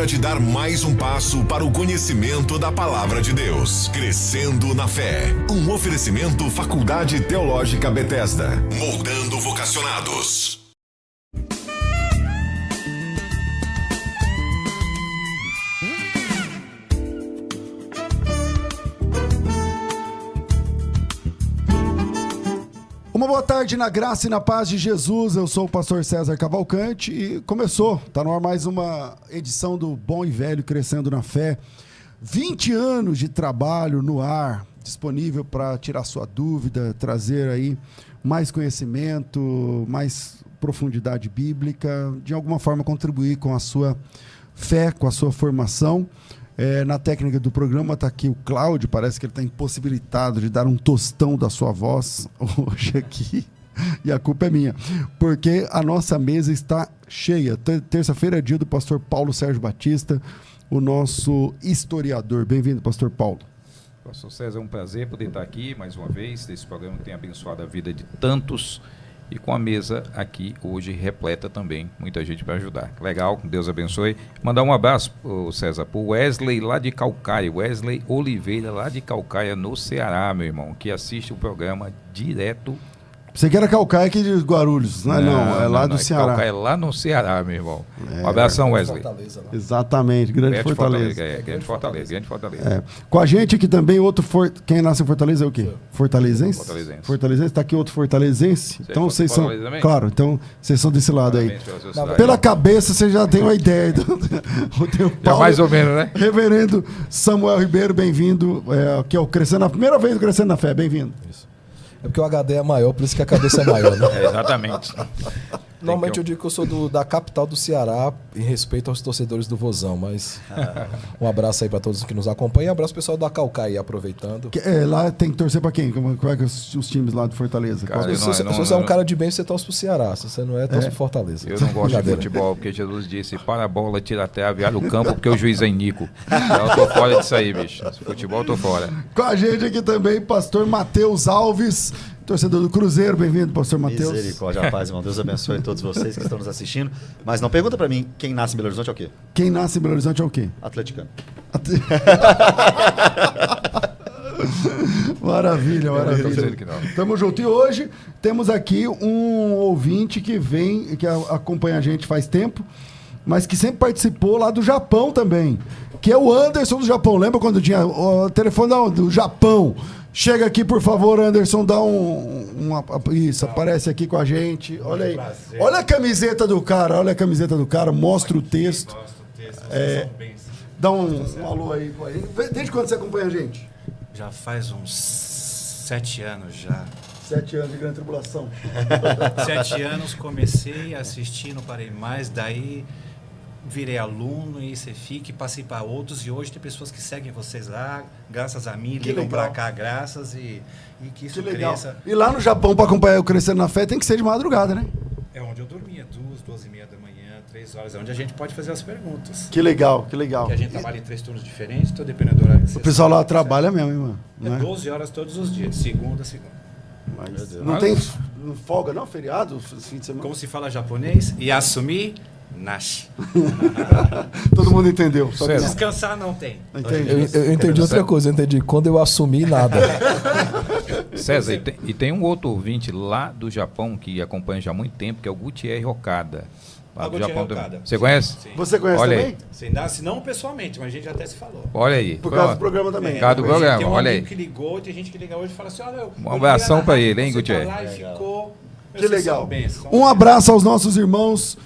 de dar mais um passo para o conhecimento da Palavra de Deus. Crescendo na Fé. Um oferecimento Faculdade Teológica Bethesda. Moldando vocacionados. Uma boa tarde na graça e na paz de Jesus. Eu sou o pastor César Cavalcante e começou, tá no ar mais uma edição do Bom e Velho Crescendo na Fé. 20 anos de trabalho no ar, disponível para tirar sua dúvida, trazer aí mais conhecimento, mais profundidade bíblica, de alguma forma contribuir com a sua fé, com a sua formação. Na técnica do programa está aqui o Cláudio, parece que ele está impossibilitado de dar um tostão da sua voz hoje aqui, e a culpa é minha, porque a nossa mesa está cheia. Terça-feira é dia do pastor Paulo Sérgio Batista, o nosso historiador. Bem-vindo, pastor Paulo. Pastor César, é um prazer poder estar aqui mais uma vez, esse programa que tem abençoado a vida de tantos, e com a mesa aqui hoje repleta também, muita gente para ajudar. Legal, Deus abençoe. Mandar um abraço, César, para o Wesley lá de Caucaia, Wesley Oliveira lá de Caucaia, no Ceará, meu irmão, que assiste o programa direto. Você que era Caucaia aqui de Guarulhos, não, é lá do Ceará. Caucaia é lá no Ceará, meu irmão. Um abração, Wesley. Fortaleza, exatamente, grande Fortaleza. Grande Fortaleza. Com a gente aqui também, quem nasce em Fortaleza é o quê? Fortalezense? Fortalezense, está aqui outro fortalezense. Então vocês são, claro, então vocês são desse lado aí. Pela cabeça você já tem uma ideia. Já mais ou menos, né? Reverendo Samuel Ribeiro, bem-vindo, que é o Crescendo, a primeira vez do Crescendo na Fé, bem-vindo. Isso. É porque o HD é maior, por isso que a cabeça é maior, né? Exatamente. Normalmente eu digo que eu sou da capital do Ceará, em respeito aos torcedores do Vozão, mas um abraço aí para todos que nos acompanham e um abraço pessoal da Caucaia, aproveitando. Lá tem que torcer para quem? Como é que os times lá de Fortaleza? Cara, se você é um cara de bem, você torce pro Ceará. Se você não é, torce pro Fortaleza. Eu não gosto de futebol, porque Jesus disse, para a bola, tira até aviar o campo, porque o juiz é inico. Então eu tô fora disso aí, bicho. Futebol eu tô fora. Com a gente aqui também, pastor Matheus Alves, torcedor do Cruzeiro. Bem-vindo, pastor Matheus. Misericórdia, paz, irmão. Deus abençoe todos vocês que estão nos assistindo. Mas não pergunta pra mim, quem nasce em Belo Horizonte é o quê? Quem nasce em Belo Horizonte é o quê? Atleticano. Maravilha. Tamo junto. E hoje temos aqui um ouvinte que acompanha a gente faz tempo, mas que sempre participou lá do Japão também, que é o Anderson do Japão. Lembra quando tinha o telefone do Japão? Chega aqui, por favor, Anderson, dá isso, aparece aqui com a gente. Olha aí. Olha a camiseta do cara, mostra o texto. Dá um alô aí. Desde quando você acompanha a gente? Já faz uns 7 anos já. 7 anos de grande tribulação. 7 anos comecei a assistir, não parei mais, daí virei aluno e você fica e passei para outros, e hoje tem pessoas que seguem vocês lá, graças a mim, ligam para cá, graças, e que isso cresça. E lá no Japão, para acompanhar o Crescendo na Fé, tem que ser de madrugada, né? É onde eu dormia, 2h30 da manhã, 3 horas, é onde a gente pode fazer as perguntas. Que legal. Porque a gente trabalha em 3 turnos diferentes, então dependendo do horário que você O pessoal lá trabalha mesmo, hein, mano? É 12 horas todos os dias, de segunda a segunda. Mas não tem folga, não? Feriado? Fim de semana? Como se fala japonês? Yasumi Nashi. Todo mundo entendeu. Só que descansar não tem. Eu entendi outra coisa, eu entendi quando eu assumi nada. César, e tem um outro ouvinte lá do Japão que acompanha já há muito tempo, que é o Gutierre Okada. Lá do Japão também. Você conhece? Sim. Você conhece olha também? Sim, se não pessoalmente, mas a gente até se falou. Olha aí. Por causa do programa também. Por causa do programa, tem um olha aí. que ligou, tem gente que liga hoje e fala assim, olha... Um abração pra ele, hein, Gutierre? Tá lá e ficou... Que legal. Um abraço aos nossos irmãos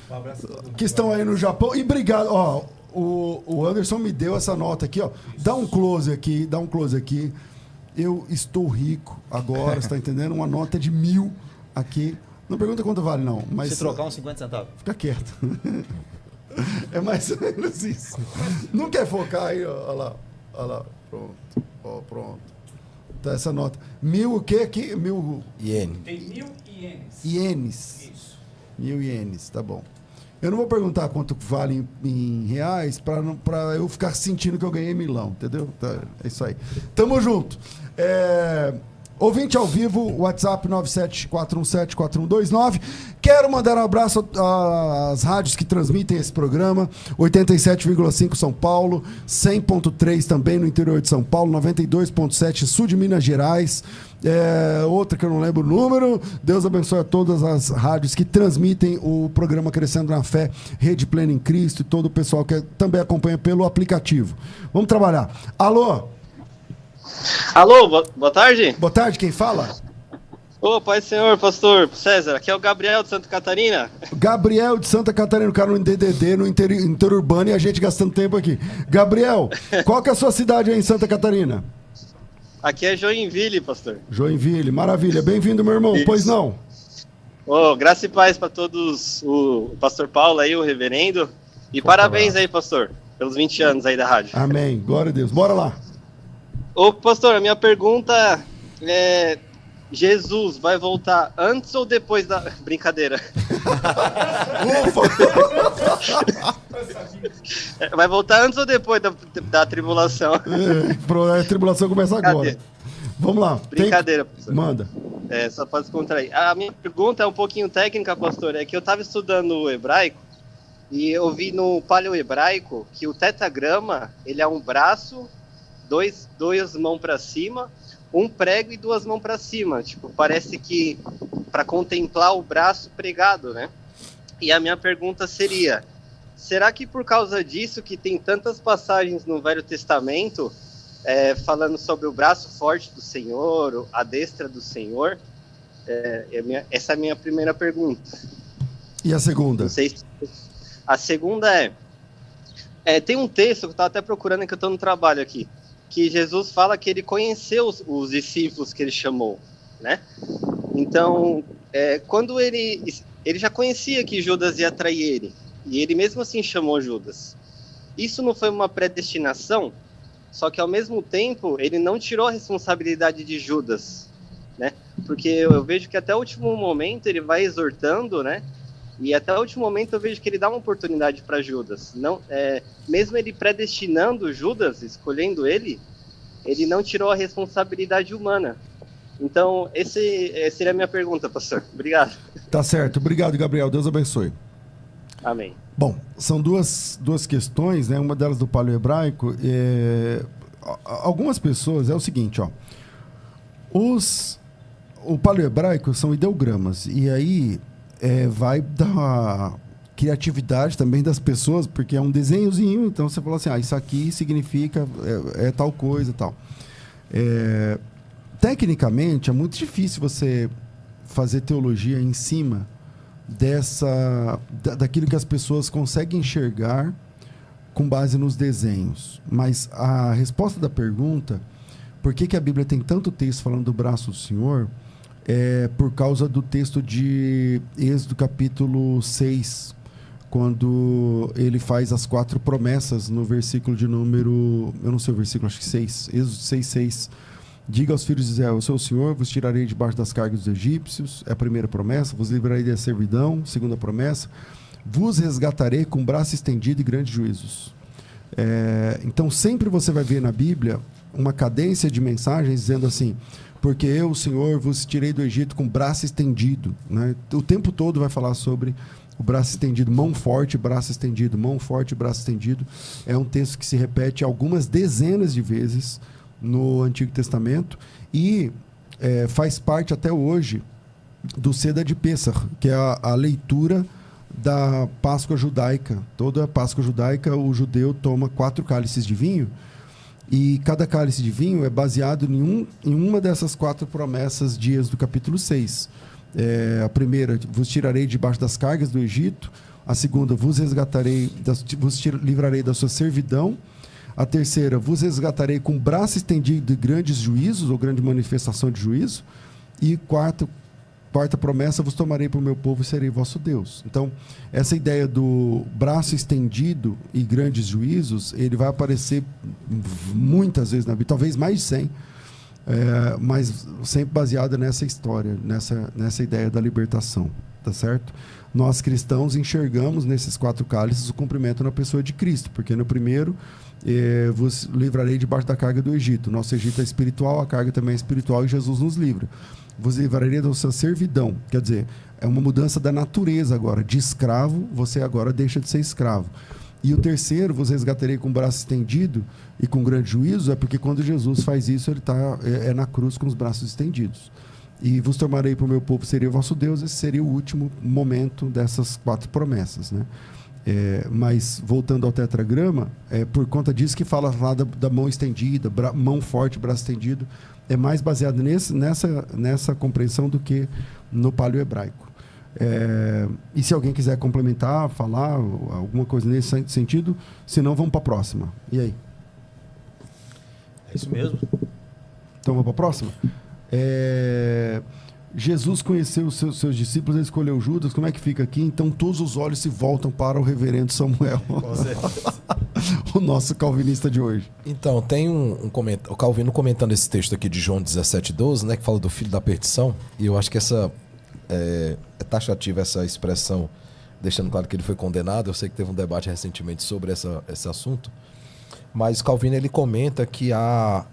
que estão aí no Japão. E obrigado. Ó, o Anderson me deu essa nota aqui, ó. Dá um close aqui. Eu estou rico agora, você tá entendendo? Uma nota de 1.000 aqui. Não pergunta quanto vale, não. Mas se trocar uns 50 centavos. Fica quieto. É mais ou menos isso. Não quer focar aí, ó. Olha lá. Pronto. Ó, pronto. Tá essa nota. 1.000 o quê aqui? 1.000... Iene. Tem 1.000 ienes. Ienes. Isso. 1.000 ienes, tá bom. Eu não vou perguntar quanto vale em reais para eu ficar sentindo que eu ganhei milão, entendeu? Tá, é isso aí. Tamo junto. Ouvinte ao vivo, WhatsApp 974174129. Quero mandar um abraço às rádios que transmitem esse programa. 87,5 São Paulo, 100,3 também no interior de São Paulo, 92,7 sul de Minas Gerais. Outra que eu não lembro o número. Deus abençoe a todas as rádios que transmitem o programa Crescendo na Fé, Rede Plena em Cristo e todo o pessoal que também acompanha pelo aplicativo. Vamos trabalhar. Alô? Alô, boa tarde. Boa tarde, quem fala? Ô, Pai do Senhor, pastor César, aqui é o Gabriel de Santa Catarina. Gabriel de Santa Catarina, o cara no DDD, no interurbano, e a gente gastando tempo aqui. Gabriel, qual que é a sua cidade aí em Santa Catarina? Aqui é Joinville, pastor. Joinville, maravilha. Bem-vindo, meu irmão. Isso. Pois não? Ô, graça e paz para todos, o pastor Paulo aí, o reverendo. E parabéns aí, pastor, pelos 20 anos aí da rádio. Amém, glória a Deus. Bora lá. Ô, pastor, a minha pergunta é: Jesus vai voltar antes ou depois da... Brincadeira. Vai voltar antes ou depois da tribulação? A tribulação começa agora. Vamos lá. Brincadeira, pastor. Manda. Só para descontrair. A minha pergunta é um pouquinho técnica, pastor. É que eu estava estudando o hebraico e eu vi no paleohebraico que o tetagrama, ele é um braço, duas mãos para cima, um prego e duas mãos para cima. Tipo, parece que para contemplar o braço pregado, né? E a minha pergunta seria: será que por causa disso que tem tantas passagens no Velho Testamento falando sobre o braço forte do Senhor, a destra do Senhor? Essa é a minha primeira pergunta. E a segunda? Não sei se... A segunda tem um texto que eu estava até procurando, que eu estou no trabalho aqui, que Jesus fala que ele conheceu os discípulos que ele chamou, né? Então, quando ele já conhecia que Judas ia trair ele, e ele mesmo assim chamou Judas. Isso não foi uma predestinação? Só que ao mesmo tempo, ele não tirou a responsabilidade de Judas, né? Porque eu vejo que até o último momento ele vai exortando, né? E até o último momento eu vejo que ele dá uma oportunidade para Judas. Não, mesmo ele predestinando Judas, escolhendo ele não tirou a responsabilidade humana. Então, essa seria a minha pergunta, pastor. Obrigado. Tá certo. Obrigado, Gabriel. Deus abençoe. Amém. Bom, são duas questões, né? Uma delas do paleohebraico. Algumas pessoas, é o seguinte, ó. O paleohebraico são ideogramas. E aí vai da criatividade também das pessoas, porque é um desenhozinho, então você fala assim, isso aqui significa tal coisa e tal. Tecnicamente, é muito difícil você fazer teologia em cima daquilo que as pessoas conseguem enxergar com base nos desenhos. Mas a resposta da pergunta, por que a Bíblia tem tanto texto falando do braço do Senhor, é por causa do texto de Êxodo capítulo 6, quando ele faz as 4 promessas no versículo de número, eu não sei o versículo, acho que 6, Êxodo 6:6. Diga aos filhos de Israel: eu sou o Senhor, vos tirarei debaixo das cargas dos egípcios, é a primeira promessa. Vos livrarei da servidão, segunda promessa. Vos resgatarei com braço estendido e grandes juízos. Então sempre você vai ver na Bíblia uma cadência de mensagens dizendo assim: porque eu, o Senhor, vos tirei do Egito com braço estendido, né? O tempo todo vai falar sobre o braço estendido, mão forte, braço estendido, mão forte, braço estendido. É um texto que se repete algumas dezenas de vezes no Antigo Testamento e faz parte até hoje do Seder de Pêssar, que é a leitura da Páscoa judaica. Toda a Páscoa judaica, o judeu toma 4 cálices de vinho, e cada cálice de vinho é baseado em uma dessas 4 promessas de Êxodo capítulo 6. A primeira: vos tirarei debaixo das cargas do Egito. A segunda: vos livrarei da sua servidão. A terceira: vos resgatarei com braço estendido de grandes juízos, ou grande manifestação de juízo. E quarta promessa: vos tomarei para o meu povo e serei vosso Deus. Então, essa ideia do braço estendido e grandes juízos, ele vai aparecer muitas vezes na Bíblia, talvez mais de 100, mas sempre baseada nessa história, nessa ideia da libertação. tá certo? Nós cristãos enxergamos nesses 4 cálices o cumprimento na pessoa de Cristo, porque no primeiro, vos livrarei debaixo da carga do Egito. Nosso Egito é espiritual, a carga também é espiritual e Jesus nos livra. Vos livrarei da sua servidão, quer dizer, é uma mudança da natureza agora, de escravo, você agora deixa de ser escravo. E o terceiro, vos resgatarei com o braço estendido e com grande juízo, é porque quando Jesus faz isso, ele está na cruz com os braços estendidos. E vos tomarei para o meu povo, seria o vosso Deus. Esse seria o último momento dessas 4 promessas, né? Mas, voltando ao tetragrama, por conta disso que fala lá da mão estendida, mão forte, braço estendido, é mais baseado nessa compreensão do que no paleo-hebraico. E se alguém quiser complementar, falar alguma coisa nesse sentido, senão vamos para a próxima. E aí? É isso mesmo. Então vamos para a próxima? Jesus conheceu os seus discípulos, ele escolheu Judas. Como é que fica aqui? Então todos os olhos se voltam para o reverendo Samuel. Com certeza. O nosso calvinista de hoje. Então, tem um comentário, o Calvino comentando esse texto aqui de João 17:12, né, que fala do filho da perdição, e eu acho que é taxativa essa expressão, deixando claro que ele foi condenado. Eu sei que teve um debate recentemente sobre esse assunto, mas Calvino ele comenta que há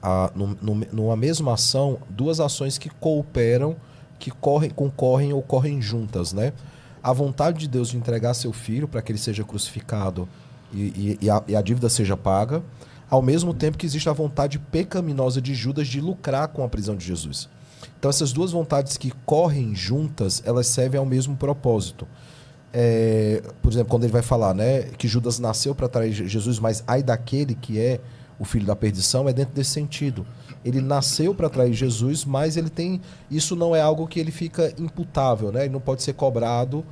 numa mesma ação 2 ações que cooperam, que concorrem ou correm juntas, né? A vontade de Deus de entregar seu filho para que ele seja crucificado e a dívida seja paga, ao mesmo tempo que existe a vontade pecaminosa de Judas de lucrar com a prisão de Jesus. Então essas 2 vontades que correm juntas, elas servem ao mesmo propósito. Por exemplo, quando ele vai falar, né, que Judas nasceu para trair Jesus, mas ai daquele que é o filho da perdição, é dentro desse sentido. Ele nasceu para trair Jesus, mas isso não é algo que ele fica imputável, né? Ele não pode ser cobrado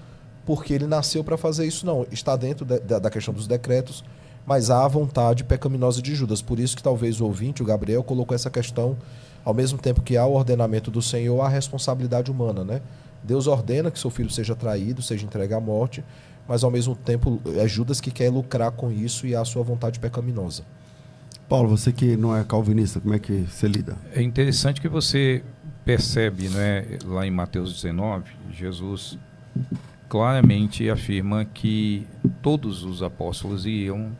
porque ele nasceu para fazer isso, não. Está dentro da questão dos decretos, mas há a vontade pecaminosa de Judas. Por isso que talvez o ouvinte, o Gabriel, colocou essa questão, ao mesmo tempo que há o ordenamento do Senhor, há a responsabilidade humana, né? Deus ordena que seu filho seja traído, seja entregue à morte, mas ao mesmo tempo é Judas que quer lucrar com isso e há a sua vontade pecaminosa. Paulo, você que não é calvinista, como é que você lida? É interessante que você percebe, né, lá em Mateus 19, Jesus claramente afirma que todos os apóstolos iam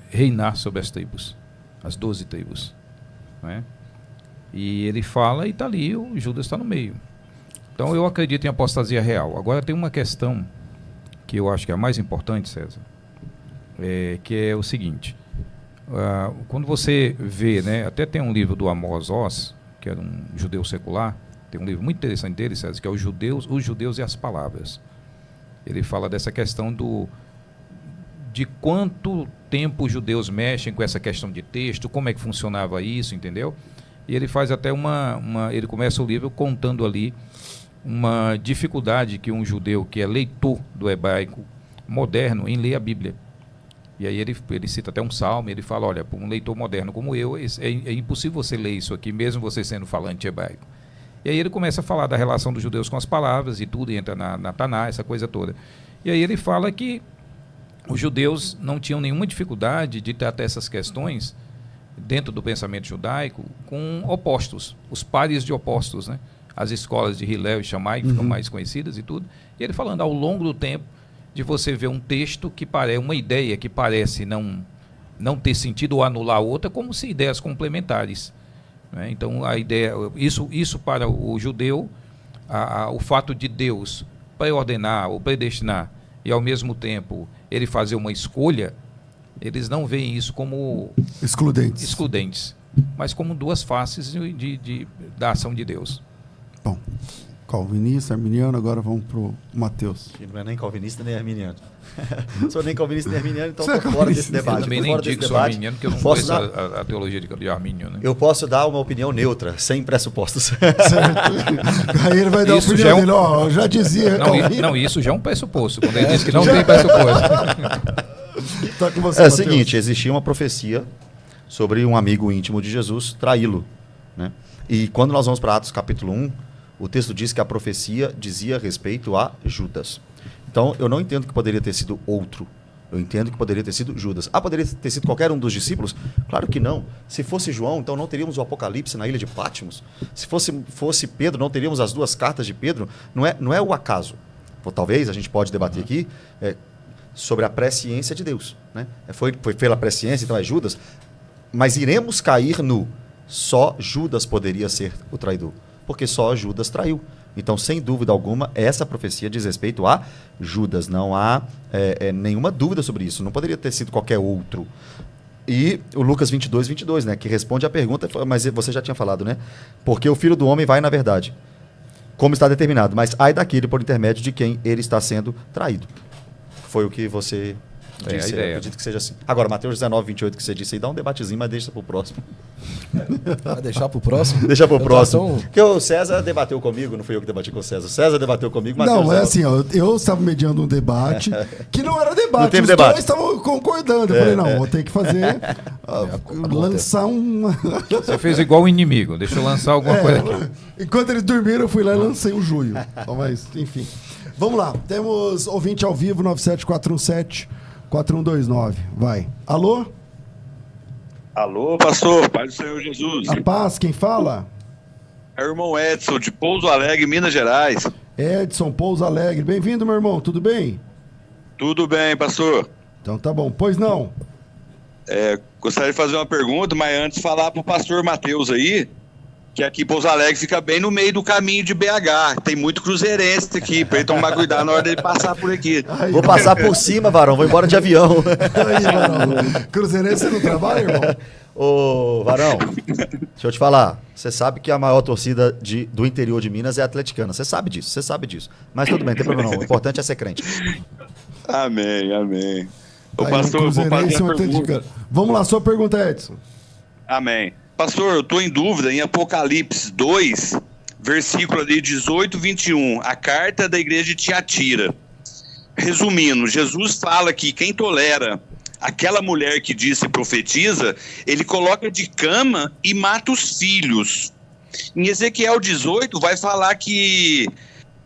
reinar sobre as tribos, as 12 tribos, né? E ele fala e está ali, o Judas está no meio. Então eu acredito em apostasia real. Agora tem uma questão que eu acho que é a mais importante, César, que é o seguinte: quando você vê, né, até tem um livro do Amos Oz, que era um judeu secular, tem um livro muito interessante dele, César, que é Os Judeus e as Palavras. Ele fala dessa questão de quanto tempo os judeus mexem com essa questão de texto, como é que funcionava isso, entendeu? E ele faz até ele começa o livro contando ali uma dificuldade que um judeu que é leitor do hebraico moderno em ler a Bíblia. E aí ele cita até um salmo, ele fala, olha, para um leitor moderno como eu, é impossível você ler isso aqui, mesmo você sendo falante hebraico. E aí ele começa a falar da relação dos judeus com as palavras e tudo, e entra na Taná, essa coisa toda. E aí ele fala que os judeus não tinham nenhuma dificuldade de tratar essas questões dentro do pensamento judaico com opostos, os pares de opostos, né? As escolas de Hillel e Shammai, que ficam mais conhecidas e tudo. E ele falando, ao longo do tempo, de você ver um texto que parece, uma ideia que parece não ter sentido ou anular outra, como se ideias complementares, né? Então a ideia, isso para o judeu, o fato de Deus preordenar ou predestinar e ao mesmo tempo ele fazer uma escolha, eles não veem isso como excludentes, mas como 2 faces da ação de Deus. Bom, calvinista, arminiano, agora vamos para o Mateus. Que não é nem calvinista nem arminiano. Não sou nem calvinista nem arminiano, então Você estou fora desse debate. Eu também nem digo que sou arminiano, porque eu não conheço a teologia de Armínio, né? Eu posso dar uma opinião neutra, sem pressupostos. Certo. Aí ele vai dar Isso a já opinião dele, ó, eu já dizia. Não, isso já é um pressuposto, quando ele diz que não tem pressuposto. Tá com você, É o Mateus. seguinte, existia uma profecia sobre um amigo íntimo de Jesus traí-lo, né? E quando nós vamos para Atos capítulo 1, o texto diz que a profecia dizia respeito a Judas. Então, eu não entendo que poderia ter sido outro, Eu entendo que poderia ter sido Judas. Poderia ter sido qualquer um dos discípulos? Claro que não. Se fosse João, então não teríamos o Apocalipse na ilha de Patmos. Se fosse Pedro, não teríamos as 2 cartas de Pedro. Não é o acaso. Talvez a gente pode debater aqui sobre a presciência de Deus. Né? Foi pela presciência, então é Judas. Mas iremos cair no só Judas poderia ser o traidor. Porque só Judas traiu. Então, sem dúvida alguma, essa profecia diz respeito a Judas. Não há nenhuma dúvida sobre isso. Não poderia ter sido qualquer outro. E o Lucas 22, né, que responde à pergunta, mas você já tinha falado, né? Porque o Filho do Homem vai na verdade, como está determinado, mas ai daquele por intermédio de quem ele está sendo traído. Foi o que você disse, eu acredito que seja assim. Agora, Mateus 19:28 que você disse aí, dá um debatezinho, mas deixa para o próximo. Vai deixar para o próximo? Deixa para o próximo. Porque o César debateu comigo, não fui eu que debati com o César. O César debateu comigo, Mateus Não, é assim, ó, eu estava mediando um debate que não era debate. Não teve os debate. dois estavam concordando. Eu falei, não, vou ter que fazer, lançar uma... Você fez igual o inimigo, deixa eu lançar alguma coisa aqui. Enquanto eles dormiram, eu fui lá e lancei o Júlio. Mas, enfim. Vamos lá, temos ouvinte ao vivo, 97417-4129. Vai. Alô? Alô, pastor, Pai do Senhor Jesus. A paz, quem fala? É o irmão Edson, de Pouso Alegre, Minas Gerais. Edson, Pouso Alegre. Bem-vindo, meu irmão, tudo bem? Tudo bem, pastor. Então tá bom. Pois não? Gostaria de fazer uma pergunta, mas antes falar pro pastor Mateus aí, que aqui Pouso Alegre fica bem no meio do caminho de BH. Tem muito cruzeirense aqui, pra ele tomar cuidado na hora dele passar por aqui. Aí, vou passar por cima, Varão, vou embora de avião. Aí, Varão. Cruzeirense você não trabalha, irmão? Ô, Varão, deixa eu te falar. Você sabe que a maior torcida do interior de Minas é a atleticana. Você sabe disso. Mas tudo bem, não tem problema não. O importante é ser crente. Amém, amém. Ô, Aí, pastor, vou fazer a pergunta. atleticano. Vamos lá, sua pergunta, Edson. Amém. Pastor, eu estou em dúvida em Apocalipse 2, versículo ali 18, 21, a carta da igreja de Tiatira. Resumindo, Jesus fala que quem tolera aquela mulher que disse e profetiza, ele coloca de cama e mata os filhos. Em Ezequiel 18 vai falar que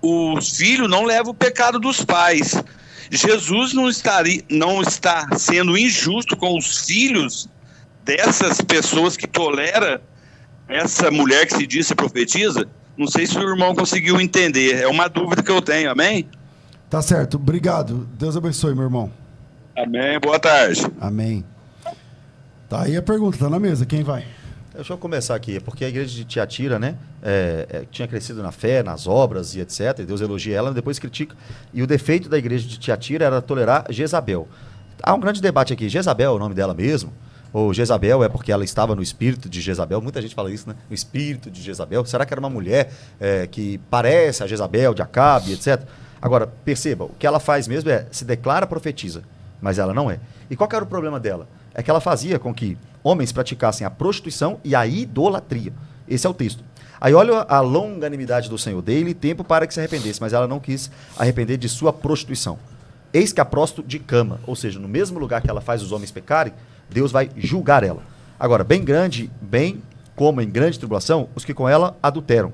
os filhos não levam o pecado dos pais. Jesus não está sendo injusto com os filhos dessas pessoas que tolera essa mulher que se diz e profetiza? Não sei se o irmão conseguiu entender. É uma dúvida que eu tenho, amém? Tá certo, obrigado. Deus abençoe, meu irmão. Amém, boa tarde. Amém. Tá aí a pergunta, tá na mesa, quem vai? Deixa eu começar aqui, porque a igreja de Tiatira, né, tinha crescido na fé, nas obras e etc. E Deus elogia ela, depois critica. E o defeito da igreja de Tiatira era tolerar Jezabel. Há um grande debate aqui. Jezabel é o nome dela mesmo? Ou Jezabel é porque ela estava no espírito de Jezabel? Muita gente fala isso, né? No espírito de Jezabel. Será que era uma mulher que parece a Jezabel, de Acabe, etc? Agora, perceba, o que ela faz mesmo se declara profetiza, mas ela não é. E qual que era o problema dela? É que ela fazia com que homens praticassem a prostituição e a idolatria. Esse é o texto. Aí olha a longanimidade do Senhor. Dei-lhe tempo para que se arrependesse, mas ela não quis arrepender de sua prostituição. Eis que a prosto de cama, ou seja, no mesmo lugar que ela faz os homens pecarem, Deus vai julgar ela. Agora, bem como em grande tribulação, os que com ela adulteram.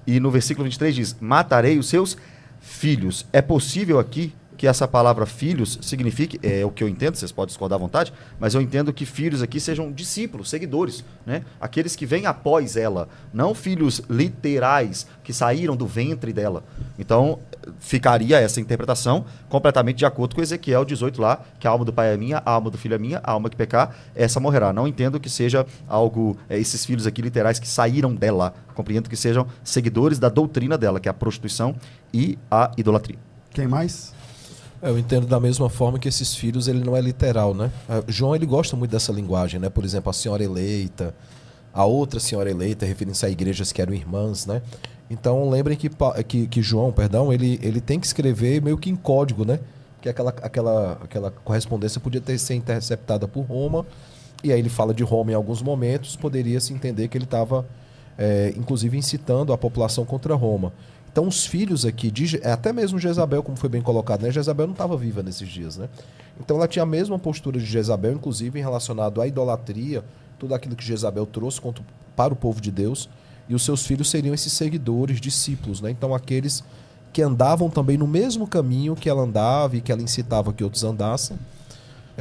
E no versículo 23 diz, matarei os seus filhos. É possível aqui que essa palavra filhos signifique, é o que eu entendo, vocês podem discordar à vontade, mas eu entendo que filhos aqui sejam discípulos, seguidores, né? Aqueles que vêm após ela, não filhos literais que saíram do ventre dela. Então, ficaria essa interpretação completamente de acordo com Ezequiel 18 lá, que a alma do pai é minha, a alma do filho é minha, a alma que pecar, essa morrerá. Não entendo que seja algo, esses filhos aqui literais que saíram dela. Compreendo que sejam seguidores da doutrina dela, que é a prostituição e a idolatria. Quem mais? Eu entendo da mesma forma que esses filhos, ele não é literal, né? João, ele gosta muito dessa linguagem, né? Por exemplo, a senhora eleita, a outra senhora eleita, referindo-se a igrejas que eram irmãs, né? Então, lembrem que João, ele tem que escrever meio que em código, né? Que aquela correspondência podia ser interceptada por Roma, e aí ele fala de Roma em alguns momentos, poderia se entender que ele estava, inclusive, incitando a população contra Roma. Então, os filhos aqui, até mesmo Jezabel, como foi bem colocado, né? Jezabel não estava viva nesses dias, né? Então, ela tinha a mesma postura de Jezabel, inclusive em relacionado à idolatria, tudo aquilo que Jezabel trouxe para o povo de Deus, e os seus filhos seriam esses seguidores, discípulos, né? Então, aqueles que andavam também no mesmo caminho que ela andava e que ela incitava que outros andassem.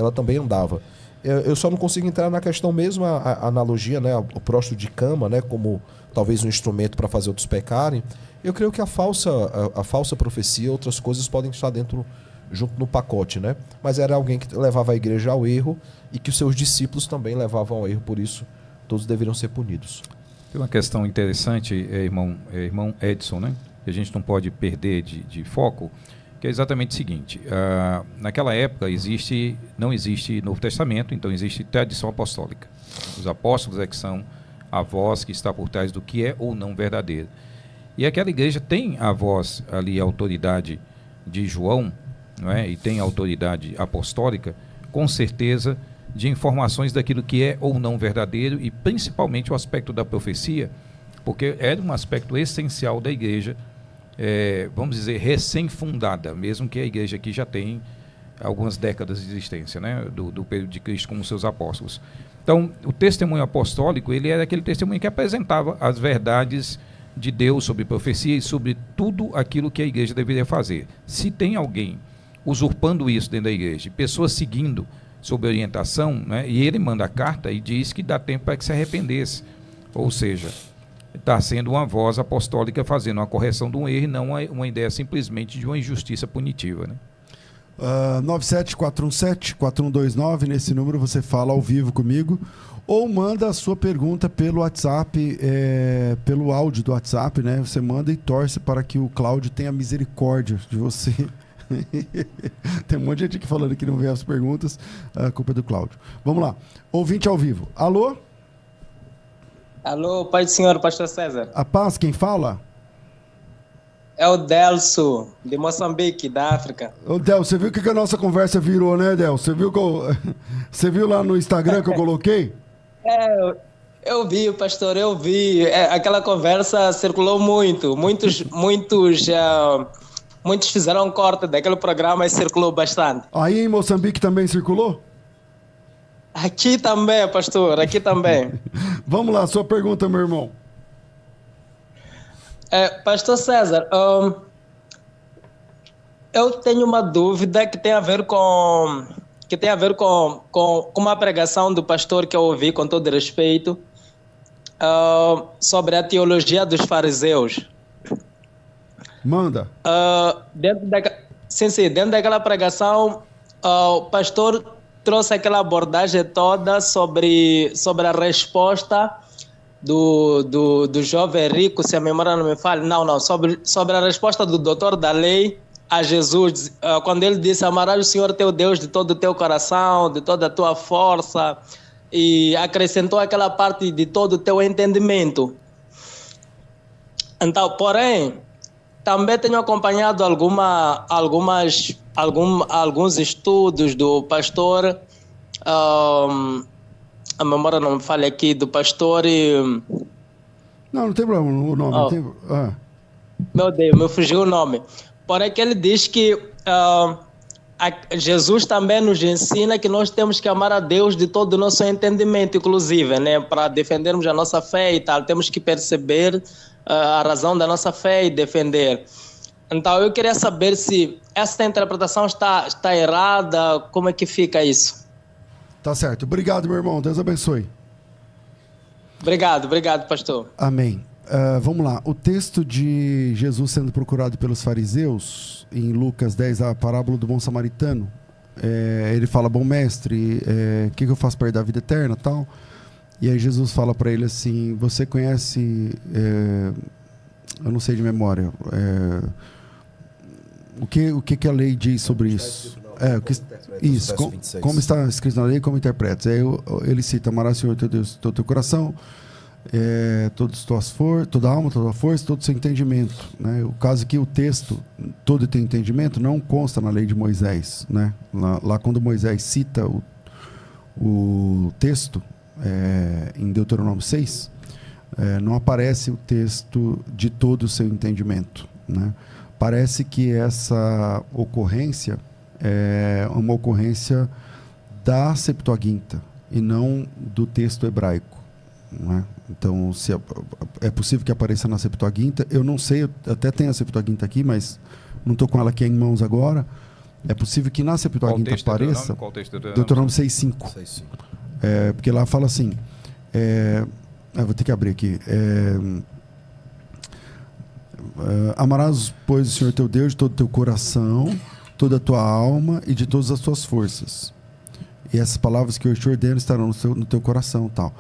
ela também andava. Eu só não consigo entrar na questão mesmo, a analogia, né, o próstolo de cama, né, como talvez um instrumento para fazer outros pecarem. Eu creio que a falsa profecia, outras coisas podem estar dentro, junto no pacote, né? Mas era alguém que levava a igreja ao erro e que os seus discípulos também levavam ao erro, por isso todos deveriam ser punidos. Tem uma questão interessante, irmão Edson, né? Que a gente não pode perder de foco, que é exatamente o seguinte: naquela época não existe Novo Testamento, então existe tradição apostólica. Os apóstolos é que são a voz que está por trás do que é ou não verdadeiro. E aquela igreja tem a voz ali, a autoridade de João, não é? E tem a autoridade apostólica, com certeza, de informações daquilo que é ou não verdadeiro, e principalmente o aspecto da profecia, porque era um aspecto essencial da igreja, vamos dizer, recém-fundada, mesmo que a igreja aqui já tem algumas décadas de existência, né, do período de Cristo como seus apóstolos. Então, o testemunho apostólico, ele era aquele testemunho que apresentava as verdades de Deus sobre profecia e sobre tudo aquilo que a igreja deveria fazer. Se tem alguém usurpando isso dentro da igreja, pessoas seguindo sob orientação, né, e ele manda a carta e diz que dá tempo para que se arrependesse, ou seja, está sendo uma voz apostólica fazendo uma correção de um erro e não uma ideia simplesmente de uma injustiça punitiva, né? 97417-4129, nesse número você fala ao vivo comigo ou manda a sua pergunta pelo WhatsApp, pelo áudio do WhatsApp, né? Você manda e torce para que o Cláudio tenha misericórdia de você. Tem um monte de gente aqui falando que não vê as perguntas, a culpa é do Cláudio. Vamos lá, ouvinte ao vivo. Alô? Alô, Pai do Senhor, Pastor César. A paz, quem fala? É o Delso, de Moçambique, da África. Ô, Del, você viu o que a nossa conversa virou, né, Del? Você viu lá no Instagram que eu coloquei? Eu vi, pastor, eu vi. Aquela conversa circulou muito. Muitos fizeram um corte daquele programa e circulou bastante. Aí em Moçambique também circulou? Aqui também, pastor, aqui também. Vamos lá, sua pergunta, meu irmão. Pastor César, eu tenho uma dúvida que tem a ver com uma pregação do pastor que eu ouvi, com todo respeito, sobre a teologia dos fariseus. Manda. Dentro daquela pregação, o pastor trouxe aquela abordagem toda sobre a resposta do jovem rico, se a memória não me falha, sobre a resposta do doutor da lei a Jesus, quando ele disse: amarás o Senhor teu Deus de todo o teu coração, de toda a tua força, e acrescentou aquela parte de todo o teu entendimento. Então, porém, também tenho acompanhado alguns estudos do pastor, a memória não me falha aqui, do pastor... Não tem problema o nome. Meu Deus, me fugiu o nome. Porém, que ele diz que Jesus também nos ensina que nós temos que amar a Deus de todo o nosso entendimento, inclusive, né? Para defendermos a nossa fé e tal, temos que perceber a razão da nossa fé e defender. Então, eu queria saber se essa interpretação está errada, como é que fica isso? Tá certo. Obrigado, meu irmão. Deus abençoe. Obrigado, pastor. Amém. Vamos lá. O texto de Jesus sendo procurado pelos fariseus, em Lucas 10, a parábola do bom samaritano, ele fala: bom mestre, o que eu faço para herdar a vida eterna, tal? E aí Jesus fala para ele assim: você conhece, eu não sei de memória, o que a lei diz sobre isso? Isso, como está escrito na lei, como interpreta. Aí ele cita: amarás o Senhor teu Deus todo o teu coração, toda a alma, toda a força, todo o seu entendimento, né? O caso que o texto, todo o teu entendimento, não consta na lei de Moisés, né? Lá quando Moisés cita o texto, em Deuteronômio 6, não aparece o texto de todo o seu entendimento, né? Parece que essa ocorrência é uma ocorrência da Septuaginta e não do texto hebraico, né? Então, se é possível que apareça na Septuaginta, eu não sei, eu até tenho a Septuaginta aqui, mas não estou com ela aqui em mãos agora, É possível que na Septuaginta apareça Qual texto de Deuteronômio 6,5. 6:5. Porque lá fala assim, vou ter que abrir aqui. Amarás, pois, o Senhor teu Deus de todo o teu coração, toda a tua alma e de todas as tuas forças. E essas palavras que eu te ordeno estarão no teu coração, tal.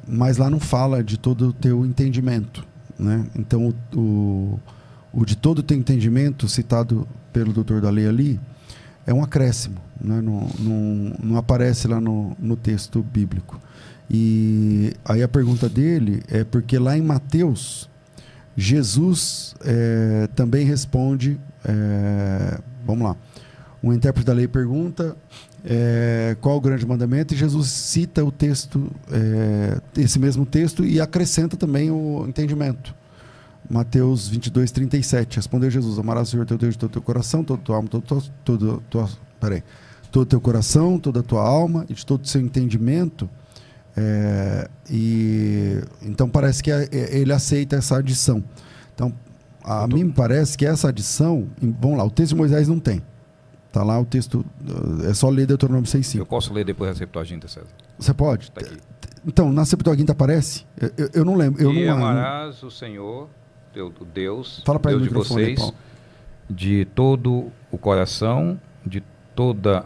Mas lá não fala de todo o teu entendimento, né? Então o de todo o teu entendimento, citado pelo doutor da lei ali, é um acréscimo, né? Não aparece lá no texto bíblico. E aí a pergunta dele é porque lá em Mateus, Jesus também responde, vamos lá, um intérprete da lei pergunta qual o grande mandamento, e Jesus cita o texto, esse mesmo texto, e acrescenta também o entendimento. Mateus 22:37. Respondeu Jesus: amarás o Senhor teu Deus de todo o teu coração, toda a tua alma, todo o teu coração, toda a tua alma e de todo o seu entendimento. Então parece que ele aceita essa adição. Então, a mim me parece que essa adição, vamos lá, o texto de Moisés não tem. Está lá o texto, é só ler Deuteronômio 6,5. Eu posso ler depois a Septuaginta, César? Você pode? Tá aqui. Então, na Septuaginta aparece? Eu não lembro. E amarás o Senhor, teu Deus, fala para Deus ele de no microfone, vocês, Paulo. de todo o coração, de toda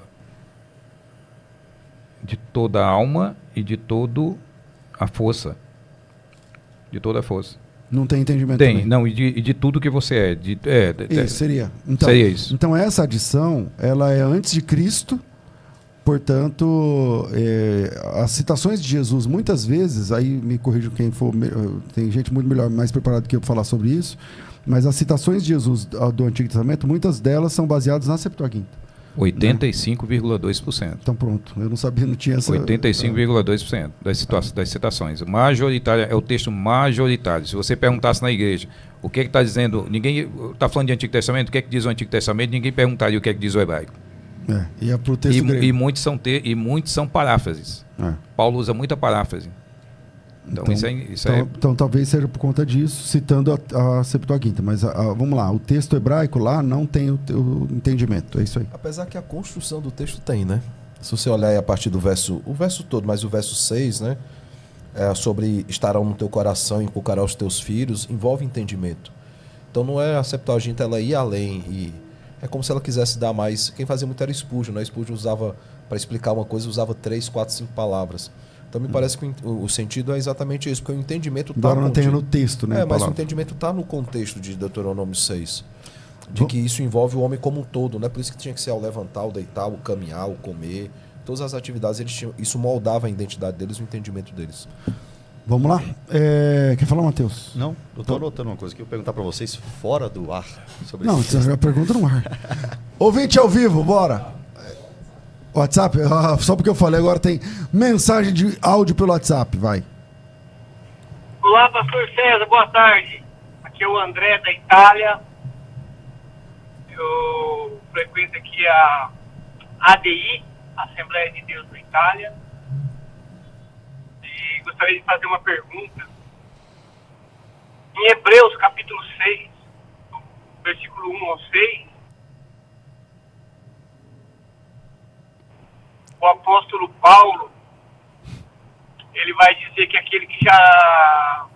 a alma e de toda a força. De toda a força. Não tem entendimento Tem, também. não, e de tudo que você é. Isso seria. Seria isso. Então essa adição, ela é antes de Cristo, portanto, as citações de Jesus, muitas vezes, aí me corrija quem for, tem gente muito melhor, mais preparada do que eu para falar sobre isso, mas as citações de Jesus do Antigo Testamento, muitas delas são baseadas na Septuaginta. 85,2%. Então pronto, eu não sabia, não tinha essa... 85,2% das citações. Majoritária, é o texto majoritário. Se você perguntasse na igreja o que está dizendo, ninguém está falando de Antigo Testamento, o que é que diz o Antigo Testamento, ninguém perguntaria o que é que diz o hebraico. E é pro texto grego. E muitos são paráfrases. Paulo usa muita paráfrase. Então então talvez seja por conta disso, citando a Septuaginta. Mas vamos lá, o texto hebraico lá não tem o entendimento. É isso aí. Apesar que a construção do texto tem, né? Se você olhar aí a partir do verso todo, mas o verso 6, né? Sobre estarão no teu coração e inculcará os teus filhos, envolve entendimento. Então não é a Septuaginta, ela ia além e é como se ela quisesse dar mais. Quem fazia muito era Spurgeon, né? Spurgeon usava, para explicar uma coisa, usava 3, 4, 5 palavras. Então me parece que o sentido é exatamente isso, porque o entendimento está... Agora não tem no texto, né? Mas o entendimento está no contexto de Deuteronômio 6. De que isso envolve o homem como um todo, né? Por isso que tinha que ser ao levantar, o deitar, o caminhar, o comer. Todas as atividades, isso moldava a identidade deles, o entendimento deles. Vamos lá? Quer falar, Matheus? Não, eu estou anotando uma coisa que eu vou perguntar para vocês fora do ar. Sobre não, isso. você já pergunta no ar. Ouvinte ao vivo, bora! WhatsApp? Só porque eu falei, agora tem mensagem de áudio pelo WhatsApp, vai. Olá, pastor César, boa tarde. Aqui é o André da Itália. Eu frequento aqui a ADI, Assembleia de Deus da Itália. E gostaria de fazer uma pergunta. Em Hebreus, capítulo 6, versículo 1 ao 6, o apóstolo Paulo, ele vai dizer que aquele que já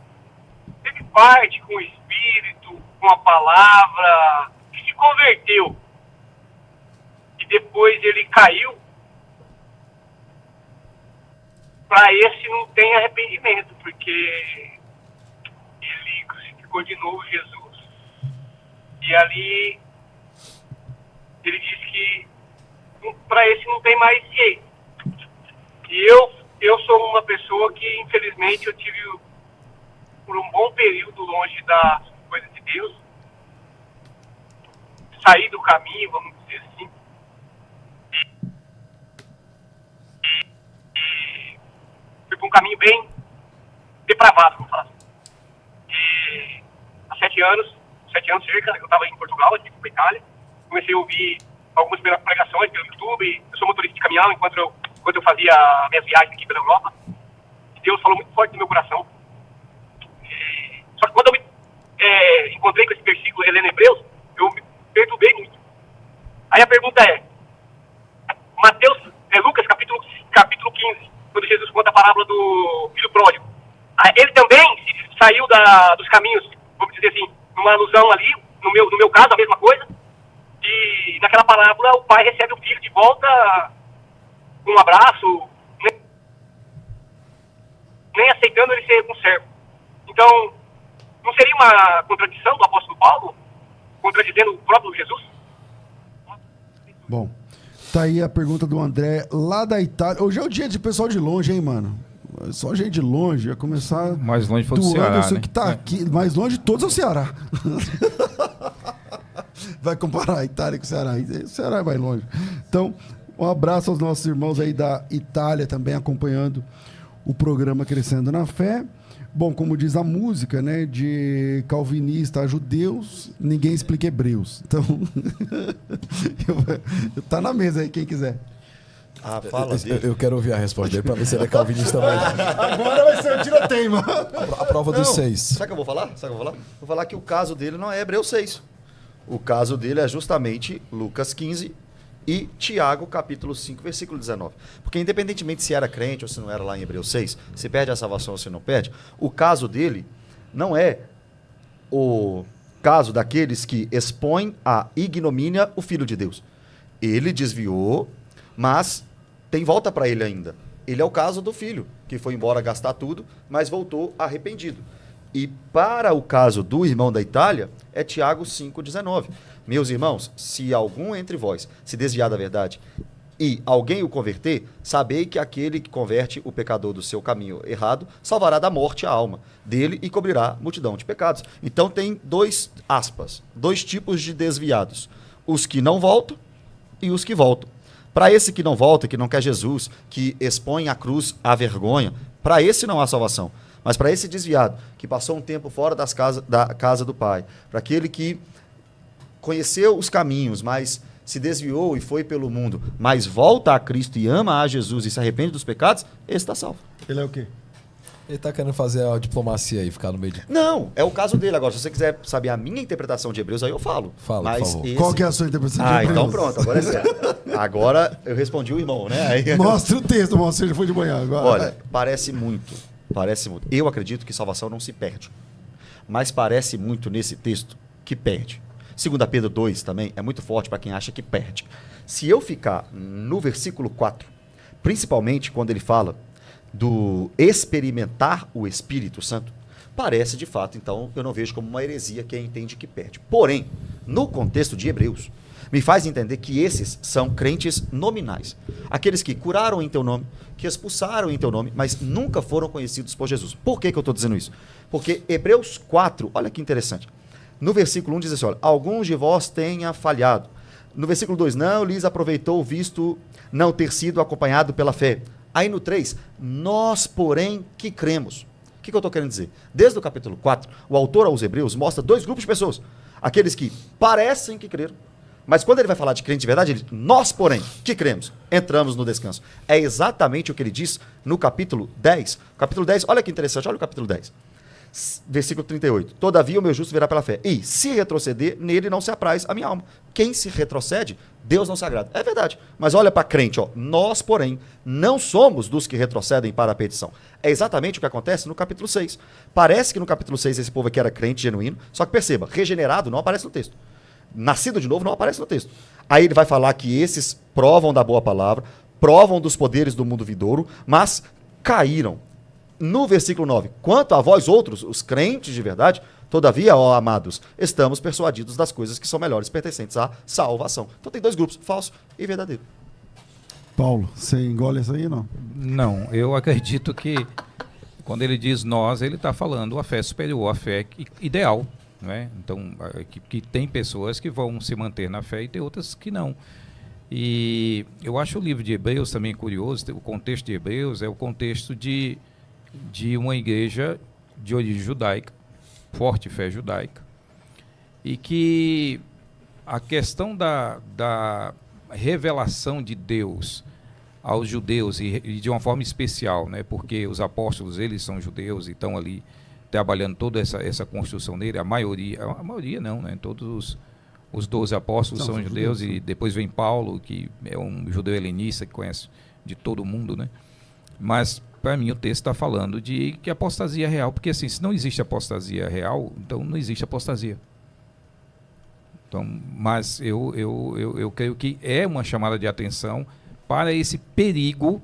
teve parte com o Espírito, com a palavra, que se converteu, e depois ele caiu, para esse não tem arrependimento, porque ele crucificou de novo Jesus. E ali ele diz que para esse não tem mais jeito. E eu sou uma pessoa que, infelizmente, eu tive por um bom período longe das coisas de Deus. Saí do caminho, vamos dizer assim. E fui para um caminho bem depravado, vamos falar assim. E há 7 anos cerca, eu estava em Portugal, aqui para a Itália. Comecei a ouvir algumas pregações pelo YouTube. Eu sou motorista de caminhão enquanto eu fazia minhas viagens aqui pela Europa. E Deus falou muito forte no meu coração. Só que quando eu me encontrei com esse versículo, Helena Hebreus, eu me perturbei muito. Aí a pergunta é, Lucas capítulo 15, quando Jesus conta a parábola do filho pródigo. Ele também saiu dos caminhos, vamos dizer assim, numa alusão ali, no meu caso, a mesma coisa. E naquela parábola o pai recebe o filho de volta com um abraço, nem aceitando ele ser um servo. Então, não seria uma contradição do apóstolo Paulo, contradizendo o próprio Jesus? Bom, tá aí a pergunta do André, lá da Itália. Hoje é o dia de pessoal de longe, hein, mano? Só gente de longe, ia começar... Mais longe foi do do Ceará, Anderson, né? que tá aqui, mais longe de todos é o Ceará. Vai comparar a Itália com o Ceará. O Ceará vai longe. Então, um abraço aos nossos irmãos aí da Itália também acompanhando o programa Crescendo na Fé. Bom, como diz a música, né, de calvinista a judeus, ninguém explica hebreus. Então, tá na mesa aí, quem quiser. Fala dele. Eu quero ouvir a resposta dele para ver se ele é calvinista mesmo. Agora vai ser o tiroteio, mano. A prova dos 6. Sabe o que eu vou falar? Vou falar que o caso dele não é Hebreus 6. O caso dele é justamente Lucas 15 e Tiago, capítulo 5, versículo 19. Porque independentemente se era crente ou se não era lá em Hebreus 6, se perde a salvação ou se não perde, o caso dele não é o caso daqueles que expõem à ignomínia o Filho de Deus. Ele desviou, mas tem volta para ele ainda. Ele é o caso do filho, que foi embora gastar tudo, mas voltou arrependido. E para o caso do irmão da Itália, é Tiago 5,19. Meus irmãos, se algum entre vós se desviar da verdade e alguém o converter, sabei que aquele que converte o pecador do seu caminho errado salvará da morte a alma dele e cobrirá multidão de pecados. Então tem dois tipos de desviados. Os que não voltam e os que voltam. Para esse que não volta, que não quer Jesus, que expõe a cruz à vergonha, para esse não há salvação. Mas para esse desviado, que passou um tempo fora da casa do Pai, para aquele que conheceu os caminhos, mas se desviou e foi pelo mundo, mas volta a Cristo e ama a Jesus e se arrepende dos pecados, esse está salvo. Ele é o quê? Ele tá querendo fazer a diplomacia aí, ficar no meio de... Não, é o caso dele. Agora, se você quiser saber a minha interpretação de Hebreus, aí eu falo. Fala, mas por favor. Qual que é a sua interpretação de Hebreus? Então pronto, agora é sério. Agora eu respondi o irmão, né? Aí... Mostra o texto, mostra, ele foi de manhã agora. Olha, parece muito. Eu acredito que salvação não se perde. Mas parece muito nesse texto que perde. 2 Pedro 2 também é muito forte para quem acha que perde. Se eu ficar no versículo 4, principalmente quando ele fala do experimentar o Espírito Santo, parece de fato, então, eu não vejo como uma heresia quem entende que perde. Porém, no contexto de Hebreus, me faz entender que esses são crentes nominais. Aqueles que curaram em teu nome, que expulsaram em teu nome, mas nunca foram conhecidos por Jesus. Por que eu estou dizendo isso? Porque Hebreus 4, olha que interessante. No versículo 1 diz assim, olha, alguns de vós tenha falhado. No versículo 2, não lhes aproveitou visto não ter sido acompanhado pela fé. Aí no 3, nós, porém, que cremos. O que eu estou querendo dizer? Desde o capítulo 4, o autor aos Hebreus mostra dois grupos de pessoas. Aqueles que parecem que creram, mas quando ele vai falar de crente de verdade, ele diz, nós, porém, que cremos, entramos no descanso. É exatamente o que ele diz no capítulo 10. Capítulo 10, olha que interessante, olha o capítulo 10. Versículo 38. Todavia o meu justo virá pela fé. E se retroceder, nele não se apraz a minha alma. Quem se retrocede, Deus não se agrada. É verdade. Mas olha para crente, ó. Nós, porém, não somos dos que retrocedem para a perdição. É exatamente o que acontece no capítulo 6. Parece que no capítulo 6 esse povo aqui era crente genuíno, só que perceba, regenerado não aparece no texto. Nascido de novo não aparece no texto. Aí ele vai falar que esses provam da boa palavra, provam dos poderes do mundo vindouro, mas caíram. No versículo 9, quanto a vós outros, os crentes de verdade, todavia, ó amados, estamos persuadidos das coisas que são melhores pertencentes à salvação. Então tem dois grupos, falso e verdadeiro. Paulo, você engole isso aí, não? Não, eu acredito que quando ele diz nós, ele está falando a fé superior, a fé ideal. Não é? Então, que tem pessoas que vão se manter na fé e tem outras que não. E eu acho o livro de Hebreus também curioso, o contexto de Hebreus é o contexto de uma igreja de origem judaica, forte fé judaica, e que a questão da revelação de Deus aos judeus, e de uma forma especial, né, porque os apóstolos, eles são judeus e estão ali trabalhando toda essa construção dele, a maioria não, né, todos os 12 apóstolos Não, são são judeus, judeus, e depois vem Paulo, que é um judeu helenista que conhece de todo mundo, né? Mas, para mim, o texto está falando de que apostasia é real, porque assim, se não existe apostasia real, então não existe apostasia. Então, mas eu creio que é uma chamada de atenção para esse perigo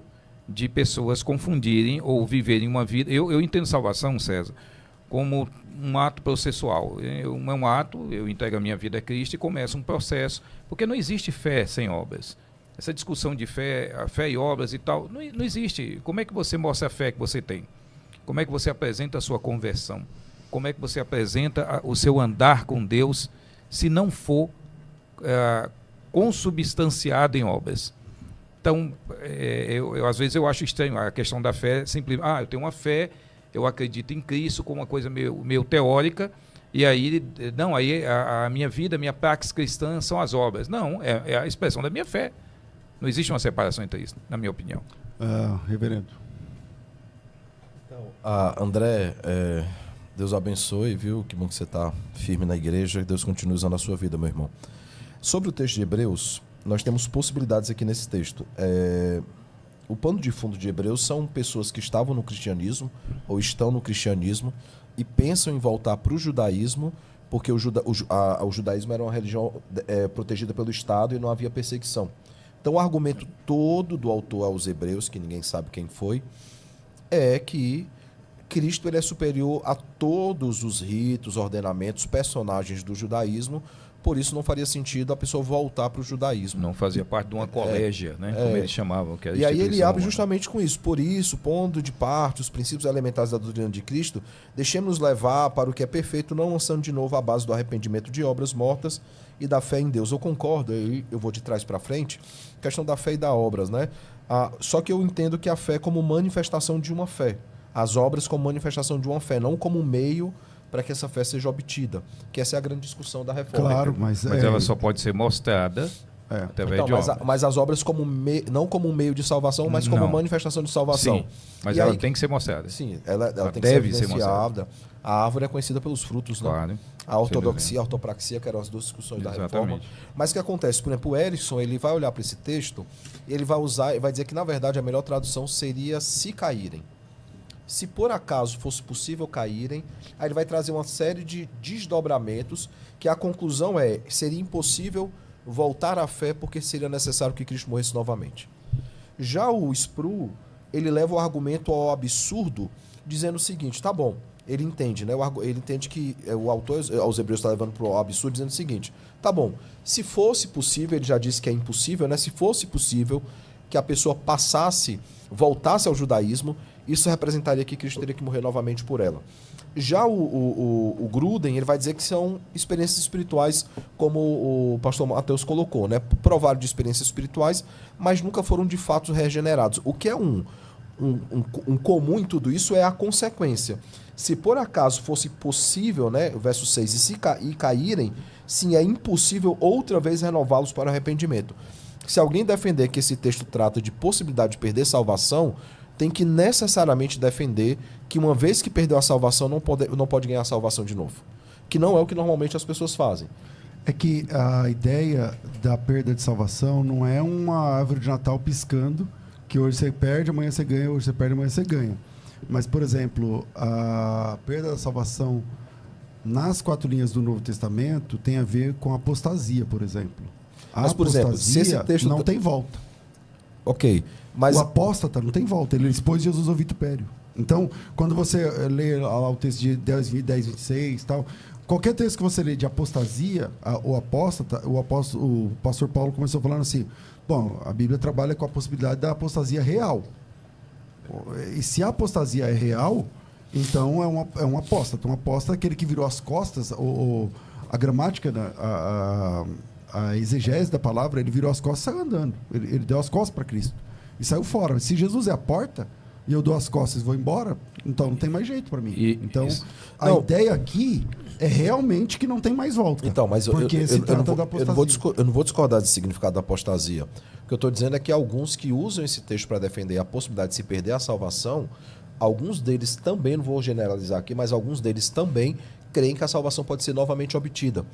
de pessoas confundirem ou viverem uma vida. Eu entendo salvação, César, como um ato processual. É um ato, eu entrego a minha vida a Cristo e começa um processo, porque não existe fé sem obras. Essa discussão de fé, a fé e obras e tal, não existe. Como é que você mostra a fé que você tem? Como é que você apresenta a sua conversão? Como é que você apresenta o seu andar com Deus, se não for consubstanciado em obras? Então, às vezes eu acho estranho a questão da fé, simplesmente, eu tenho uma fé, eu acredito em Cristo como uma coisa meio teórica, e aí, não, aí a minha vida, a minha praxis cristã são as obras. Não, é a expressão da minha fé. Não existe uma separação entre isso, na minha opinião. Reverendo. Então, André, Deus abençoe, viu? Que bom que você está firme na igreja, Deus continue usando a sua vida, meu irmão. Sobre o texto de Hebreus, nós temos possibilidades aqui nesse texto. O pano de fundo de Hebreus são pessoas que estavam no cristianismo, ou estão no cristianismo, e pensam em voltar para o judaísmo, porque o judaísmo era uma religião protegida pelo Estado e não havia perseguição. Então o argumento todo do autor aos Hebreus, que ninguém sabe quem foi, é que Cristo ele é superior a todos os ritos, ordenamentos, personagens do judaísmo, por isso não faria sentido a pessoa voltar para o judaísmo. Não fazia parte de uma colégia, né? Como eles chamavam. Que era e aí ele abre romana. justamente com isso. Por isso, pondo de parte os princípios elementares da doutrina de Cristo, deixemos-nos levar para o que é perfeito, não lançando de novo a base do arrependimento de obras mortas e da fé em Deus. Eu concordo, eu vou de trás para frente, questão da fé e da obras, né? Só que eu entendo que a fé é como manifestação de uma fé. As obras como manifestação de uma fé, não como meio para que essa fé seja obtida. Que essa é a grande discussão da reforma. Claro, mas ela só pode ser mostrada através então, de obras. mas as obras não como um meio de salvação, mas como manifestação de salvação. Sim, mas e ela aí, tem que ser mostrada. Sim, ela tem deve que ser ser evidenciada. A árvore é conhecida pelos frutos, né? Claro. A ortodoxia, a ortopraxia, que eram as duas discussões da reforma. Mas o que acontece? Por exemplo, o Erickson, ele vai olhar para esse texto e ele vai dizer que, na verdade, a melhor tradução seria se caírem. Se por acaso fosse possível caírem, aí ele vai trazer uma série de desdobramentos que a conclusão seria impossível voltar à fé porque seria necessário que Cristo morresse novamente. Já o Sproul, ele leva o argumento ao absurdo, dizendo o seguinte, tá bom, ele entende, né? Ele entende que o autor aos Hebreus está levando para o absurdo, dizendo o seguinte, tá bom, se fosse possível, ele já disse que é impossível, né? Se fosse possível que a pessoa voltasse ao judaísmo, isso representaria que Cristo teria que morrer novamente por ela. Já o Gruden, ele vai dizer que são experiências espirituais, como o pastor Mateus colocou, né? Provaram de experiências espirituais, mas nunca foram de fato regenerados. O que é um comum em tudo isso é a consequência. Se por acaso fosse possível, né, o verso 6, e caírem, sim, é impossível outra vez renová-los para o arrependimento. Se alguém defender que esse texto trata de possibilidade de perder salvação, tem que necessariamente defender que uma vez que perdeu a salvação, não pode ganhar a salvação de novo. Que não é o que normalmente as pessoas fazem. É que a ideia da perda de salvação não é uma árvore de Natal piscando, que hoje você perde, amanhã você ganha, hoje você perde, amanhã você ganha. Mas, por exemplo, a perda da salvação nas 4 linhas do Novo Testamento tem a ver com a apostasia, por exemplo. Mas, por exemplo, se esse texto não tem volta. Ok. Mas... O apóstata não tem volta, ele expôs Jesus ao vitupério. Então, quando você lê lá o texto de 10:26 e tal, qualquer texto que você lê de apostasia, o apóstata, o pastor Paulo começou falando assim, bom, a Bíblia trabalha com a possibilidade da apostasia real. E se a apostasia é real, então é um apóstata. Um apóstata é aquele que virou as costas, a gramática, a exegese da palavra, ele virou as costas e saiu andando. Ele deu as costas para Cristo. E saiu fora. Se Jesus é a porta e eu dou as costas e vou embora, então não tem mais jeito para mim. Então, a ideia aqui é realmente que não tem mais volta. Então, mas porque se trata da apostasia. Eu não vou discordar desse significado da apostasia. O que eu estou dizendo é que alguns que usam esse texto para defender a possibilidade de se perder a salvação, alguns deles também, não vou generalizar aqui, mas alguns deles também creem que a salvação pode ser novamente obtida.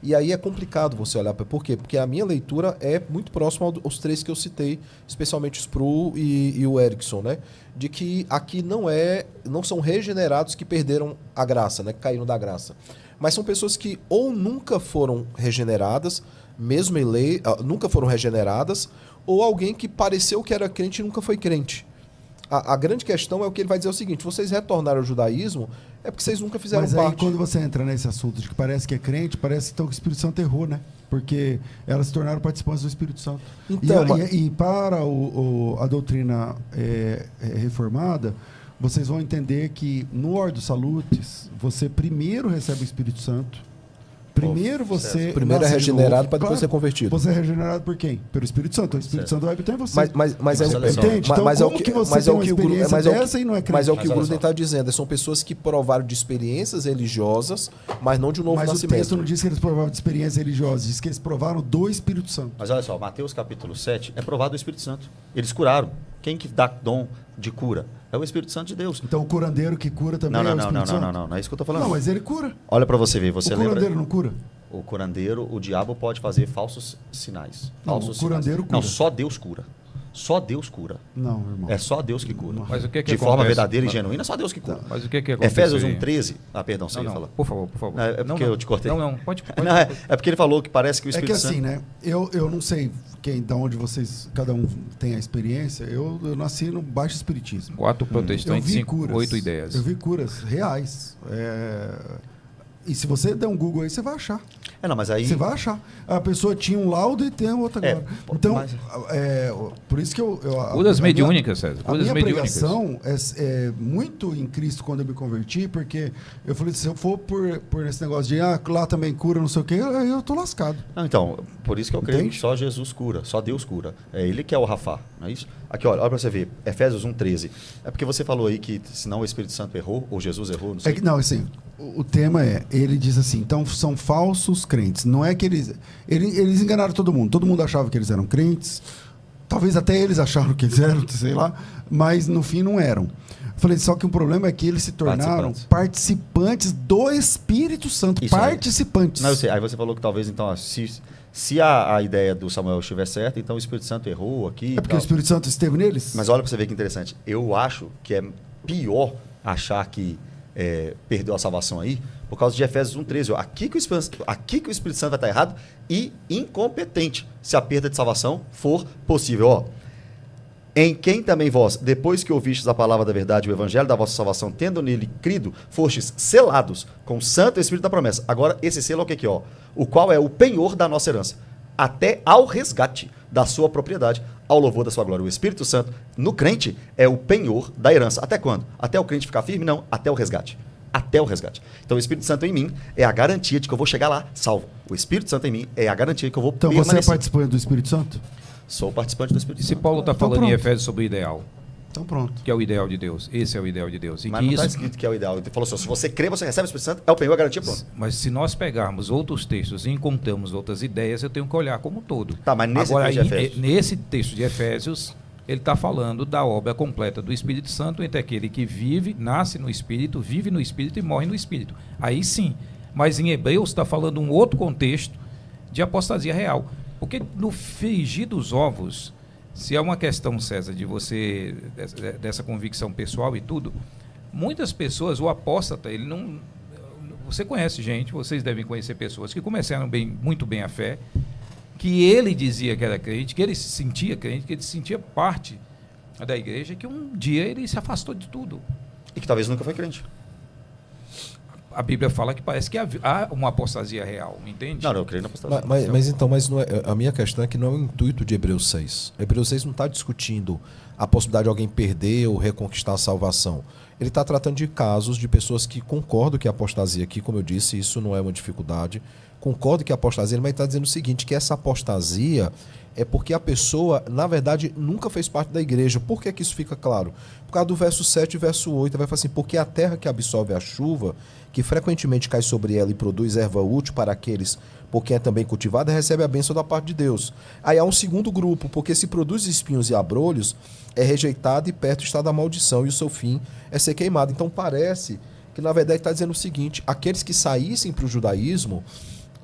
E aí é complicado você olhar. Por quê? Porque a minha leitura é muito próxima aos três que eu citei, especialmente o Spru e o Erickson, né? De que aqui não são regenerados que perderam a graça, né? Que caíram da graça. Mas são pessoas que ou nunca foram regeneradas, mesmo em lei, nunca foram regeneradas, ou alguém que pareceu que era crente e nunca foi crente. A grande questão é o que ele vai dizer o seguinte: vocês retornaram ao judaísmo é porque vocês nunca fizeram Mas parte. aí quando você entra nesse assunto de que parece que é crente, parece então que o Espírito Santo errou, né? Porque elas se tornaram participantes do Espírito Santo. Então, e para a doutrina reformada, vocês vão entender que no Ordo Salutis, você primeiro recebe o Espírito Santo. Primeiro você... Primeiro é regenerado para depois ser convertido. Você é regenerado por quem? Pelo Espírito Santo. O Espírito Santo vai habitar em você. Mas entende? Então, como que você tem uma experiência dessa e não é crente? Mas é o que o Gruden está dizendo. São pessoas que provaram de experiências religiosas, mas não de um novo nascimento. Mas o texto não diz que eles provaram de experiências religiosas, diz que eles provaram do Espírito Santo. Mas olha só, Mateus capítulo 7 é provado do Espírito Santo. Eles curaram. Quem que dá dom de cura? É o Espírito Santo de Deus. Então o curandeiro que cura também é o Espírito Santo? Não é isso que eu estou falando. Não, mas ele cura. Olha para você ver, você o lembra... O curandeiro não cura? O curandeiro, o diabo pode fazer falsos sinais. Não, o curandeiro cura. Não, só Deus cura. Só Deus cura. Não, irmão. É só Deus que cura. Mas o que de forma verdadeira e genuína, é só Deus que cura. Mas o que acontece? Efésios 1:13. Ah, perdão, você ia falar. Por favor. É porque eu te cortei. Não, pode. Não, é porque ele falou que parece que o Espírito Santo... É que assim, né? Eu não sei de onde vocês, cada um tem a experiência. Eu nasci no baixo espiritismo. 4 protestantes, 8 ideias. Eu vi curas reais. E se você der um Google aí, você vai achar. Não, mas aí... Você vai achar. A pessoa tinha um laudo e tem outra agora. Então, por isso que Curas mediúnicas, César. A minha pregação é muito em Cristo quando eu me converti, porque eu falei, se eu for por esse negócio de lá também cura, não sei o quê, aí eu tô lascado. Não, então, por isso que eu creio que só Jesus cura, só Deus cura. É Ele que é o Rafá, não é isso? Aqui, olha pra você ver, Efésios 1:13. É porque você falou aí que senão o Espírito Santo errou, ou Jesus errou, não sei. Não, assim, o tema ele diz assim, então são falsos crentes. Não é que eles enganaram todo mundo achava que eles eram crentes, talvez até eles acharam que eles eram, sei lá, mas no fim não eram. Falei, só que o problema é que eles se tornaram participantes do Espírito Santo. Isso participantes. Não, eu sei. Aí você falou que talvez, então, se a ideia do Samuel estiver certa, então o Espírito Santo errou aqui. É porque o Espírito Santo esteve neles? Mas olha para você ver que interessante. Eu acho que é pior achar que perdeu a salvação aí, por causa de Efésios 1:13. Aqui que o Espírito Santo vai estar errado e incompetente, se a perda de salvação for possível. Em quem também vós, depois que ouvistes a palavra da verdade, o evangelho da vossa salvação, tendo nele crido, fostes selados com o Santo Espírito da promessa. Agora, esse selo é o que aqui, ó? O qual é o penhor da nossa herança, até ao resgate da sua propriedade, ao louvor da sua glória. O Espírito Santo, no crente, é o penhor da herança. Até quando? Até o crente ficar firme? Não, até o resgate. Até o resgate. Então, o Espírito Santo em mim é a garantia de que eu vou chegar lá salvo. O Espírito Santo em mim é a garantia de que eu vou permanecer. Então, você é participante do Espírito Santo? Sou participante do Espírito Santo. E se Paulo está falando em Efésios sobre o ideal? Então pronto. Que é o ideal de Deus. Esse é o ideal de Deus. Mas não está escrito que é o ideal. Ele falou assim, se você crê, você recebe o Espírito Santo, é o penhor, a garantia, pronto. Mas se nós pegarmos outros textos e encontramos outras ideias, eu tenho que olhar como um todo. Tá, mas nesse Agora, texto de Efésios... nesse texto de Efésios, ele está falando da obra completa do Espírito Santo entre aquele que vive, nasce no Espírito, vive no Espírito e morre no Espírito. Aí sim. Mas em Hebreus está falando um outro contexto de apostasia real. Porque no frigir dos ovos... Se é uma questão, César, de você, dessa convicção pessoal e tudo, muitas pessoas, o apóstata, ele não... Você conhece gente, vocês devem conhecer pessoas que começaram muito bem a fé, que ele dizia que era crente, que ele se sentia crente, que ele se sentia parte da igreja, que um dia ele se afastou de tudo. E que talvez nunca foi crente. A Bíblia fala que parece que há uma apostasia real, entende? Não, eu creio na apostasia. Mas não é, a minha questão é que não é o intuito de Hebreus 6. Hebreus 6 não está discutindo a possibilidade de alguém perder ou reconquistar a salvação. Ele está tratando de casos de pessoas que concordam que a apostasia aqui, como eu disse, isso não é uma dificuldade. Concordo que a apostasia, mas está dizendo o seguinte, que essa apostasia é porque a pessoa, na verdade, nunca fez parte da igreja. Por que isso fica claro? Por causa do verso 7 e verso 8, vai falar assim, porque a terra que absorve a chuva, que frequentemente cai sobre ela e produz erva útil para aqueles por quem é também cultivada, recebe a bênção da parte de Deus. Aí há um segundo grupo, porque se produz espinhos e abrolhos, é rejeitado e perto está da maldição, e o seu fim é ser queimado. Então parece que na verdade está dizendo o seguinte: aqueles que saíssem para o judaísmo,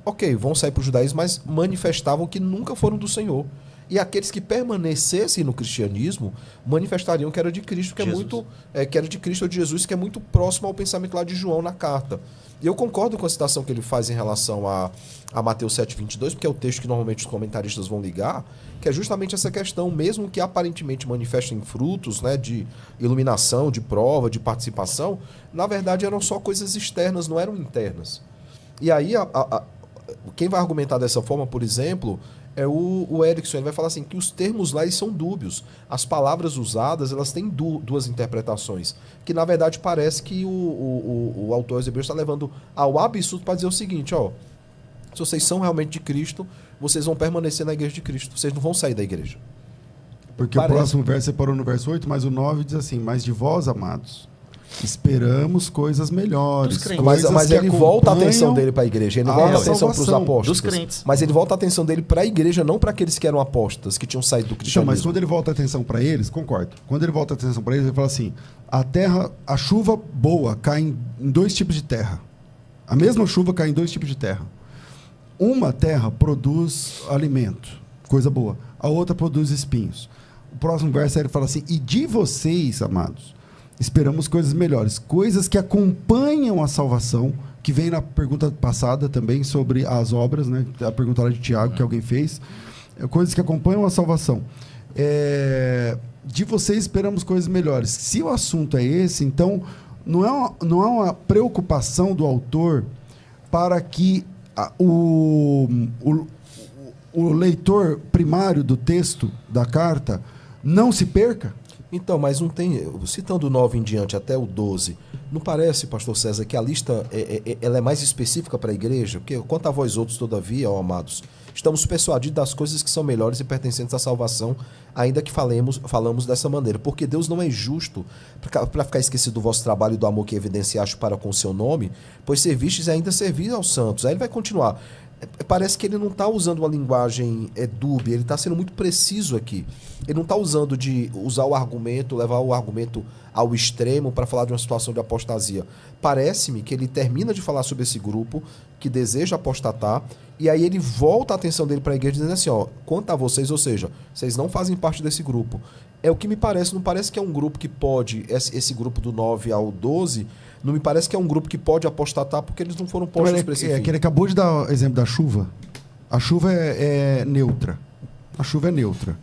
ok, vão sair para o judaísmo, mas manifestavam que nunca foram do Senhor. E aqueles que permanecessem no cristianismo manifestariam que era de Cristo, que era de Cristo ou de Jesus, que é muito próximo ao pensamento lá de João na carta. E eu concordo com a citação que ele faz em relação a Mateus 7,22, porque é o texto que normalmente os comentaristas vão ligar, que é justamente essa questão, mesmo que aparentemente manifestem frutos, né, de iluminação, de prova, de participação, na verdade eram só coisas externas, não eram internas. E aí, quem vai argumentar dessa forma, por exemplo, é o Erickson. Ele vai falar assim, que os termos lá eles são dúbios. As palavras usadas, elas têm duas interpretações. Que, na verdade, parece que o autor aos Hebreus está levando ao absurdo para dizer o seguinte, ó, se vocês são realmente de Cristo, vocês vão permanecer na igreja de Cristo. Vocês não vão sair da igreja. Porque o próximo verso, você parou no verso 8, mas o 9 diz assim, mas de vós, amados, esperamos coisas melhores. Mas ele volta a atenção dele para a igreja. Ele não volta a atenção para os apóstolos. Dos crentes. Mas ele volta a atenção dele para a igreja, não para aqueles que eram apóstolos, que tinham saído do cristianismo. Então, mas quando ele volta a atenção para eles, concordo. Quando ele volta a atenção para eles, ele fala assim, a chuva boa cai em dois tipos de terra. A mesma chuva cai em dois tipos de terra. Uma terra produz alimento, coisa boa. A outra produz espinhos. O próximo verso ele fala assim, e de vocês, amados, esperamos coisas melhores, coisas que acompanham a salvação, que vem na pergunta passada também sobre as obras, né? A pergunta lá de Tiago que alguém fez, coisas que acompanham a salvação. De vocês esperamos coisas melhores. Se o assunto é esse, então não é uma preocupação do autor para que o leitor primário do texto da carta não se perca? Então, mas não tem... Citando o 9 em diante até o 12, não parece, pastor César, que a lista ela é mais específica para a igreja? Porque, quanto a vós outros, todavia, ó amados, estamos persuadidos das coisas que são melhores e pertencentes à salvação, ainda que falamos dessa maneira. Porque Deus não é justo para ficar esquecido do vosso trabalho e do amor que evidenciaste para com o seu nome, pois servistes e ainda servis aos santos. Aí ele vai continuar. Parece que ele não está usando uma linguagem dúbia, ele está sendo muito preciso aqui. Ele não está usando de usar o argumento, levar o argumento ao extremo para falar de uma situação de apostasia. Parece-me que ele termina de falar sobre esse grupo que deseja apostatar, e aí ele volta a atenção dele para a igreja dizendo assim, ó, quanto a vocês, ou seja, vocês não fazem parte desse grupo. É o que me parece, não parece que é um grupo que pode, esse grupo do 9 ao 12... Não me parece que é um grupo que pode apostatar porque eles não foram postos para esse fim. Que ele acabou de dar o exemplo da chuva. A chuva é neutra. A chuva é neutra.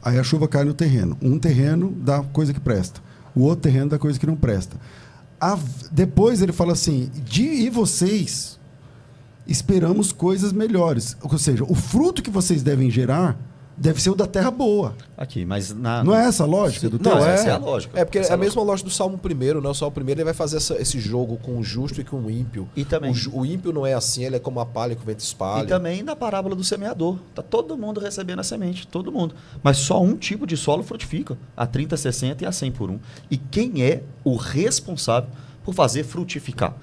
Aí a chuva cai no terreno. Um terreno dá coisa que presta. O outro terreno dá coisa que não presta. Depois ele fala assim, e vocês esperamos coisas melhores. Ou seja, o fruto que vocês devem gerar deve ser o da terra boa. Aqui, mas não é essa a lógica do texto? Não, essa é a lógica. É porque é a mesma lógica do Salmo 1, né? O Salmo 1 ele vai fazer esse jogo com o justo e com o ímpio. E também, o ímpio não é assim, ele é como a palha que o vento espalha. E também na parábola do semeador. Está todo mundo recebendo a semente, todo mundo. Mas só um tipo de solo frutifica, a 30, 60 e a 100 por 1. E quem é o responsável por fazer frutificar?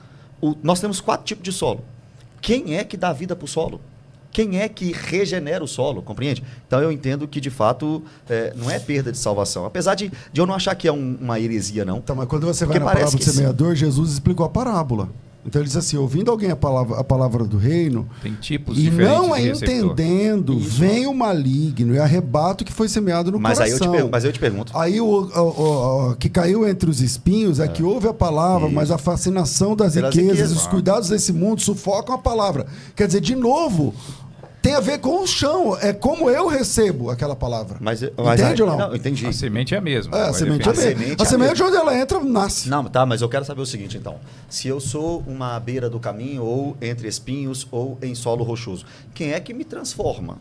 Nós temos 4 tipos de solo. Quem é que dá vida para o solo? Quem é que regenera o solo, compreende? Então eu entendo que, de fato, não é perda de salvação. Apesar de eu não achar que é uma heresia, não. Então, mas quando você vai na parábola do semeador, Jesus explicou a parábola. Então ele diz assim, ouvindo alguém a palavra do reino, tem tipos e diferentes não de entendendo, vem o maligno e arrebata o que foi semeado no coração. Mas eu te pergunto. Aí o que caiu entre os espinhos é que ouve a palavra, mas a fascinação das riquezas, os cuidados desse mundo sufocam a palavra. Quer dizer, de novo, tem a ver com o chão. É como eu recebo aquela palavra. Entende ou não? Não, entendi. A semente é a mesma. A semente é a mesma. A semente, onde ela entra, nasce. Não, tá, mas eu quero saber o seguinte, então. Se eu sou uma beira do caminho, ou entre espinhos, ou em solo rochoso, quem é que me transforma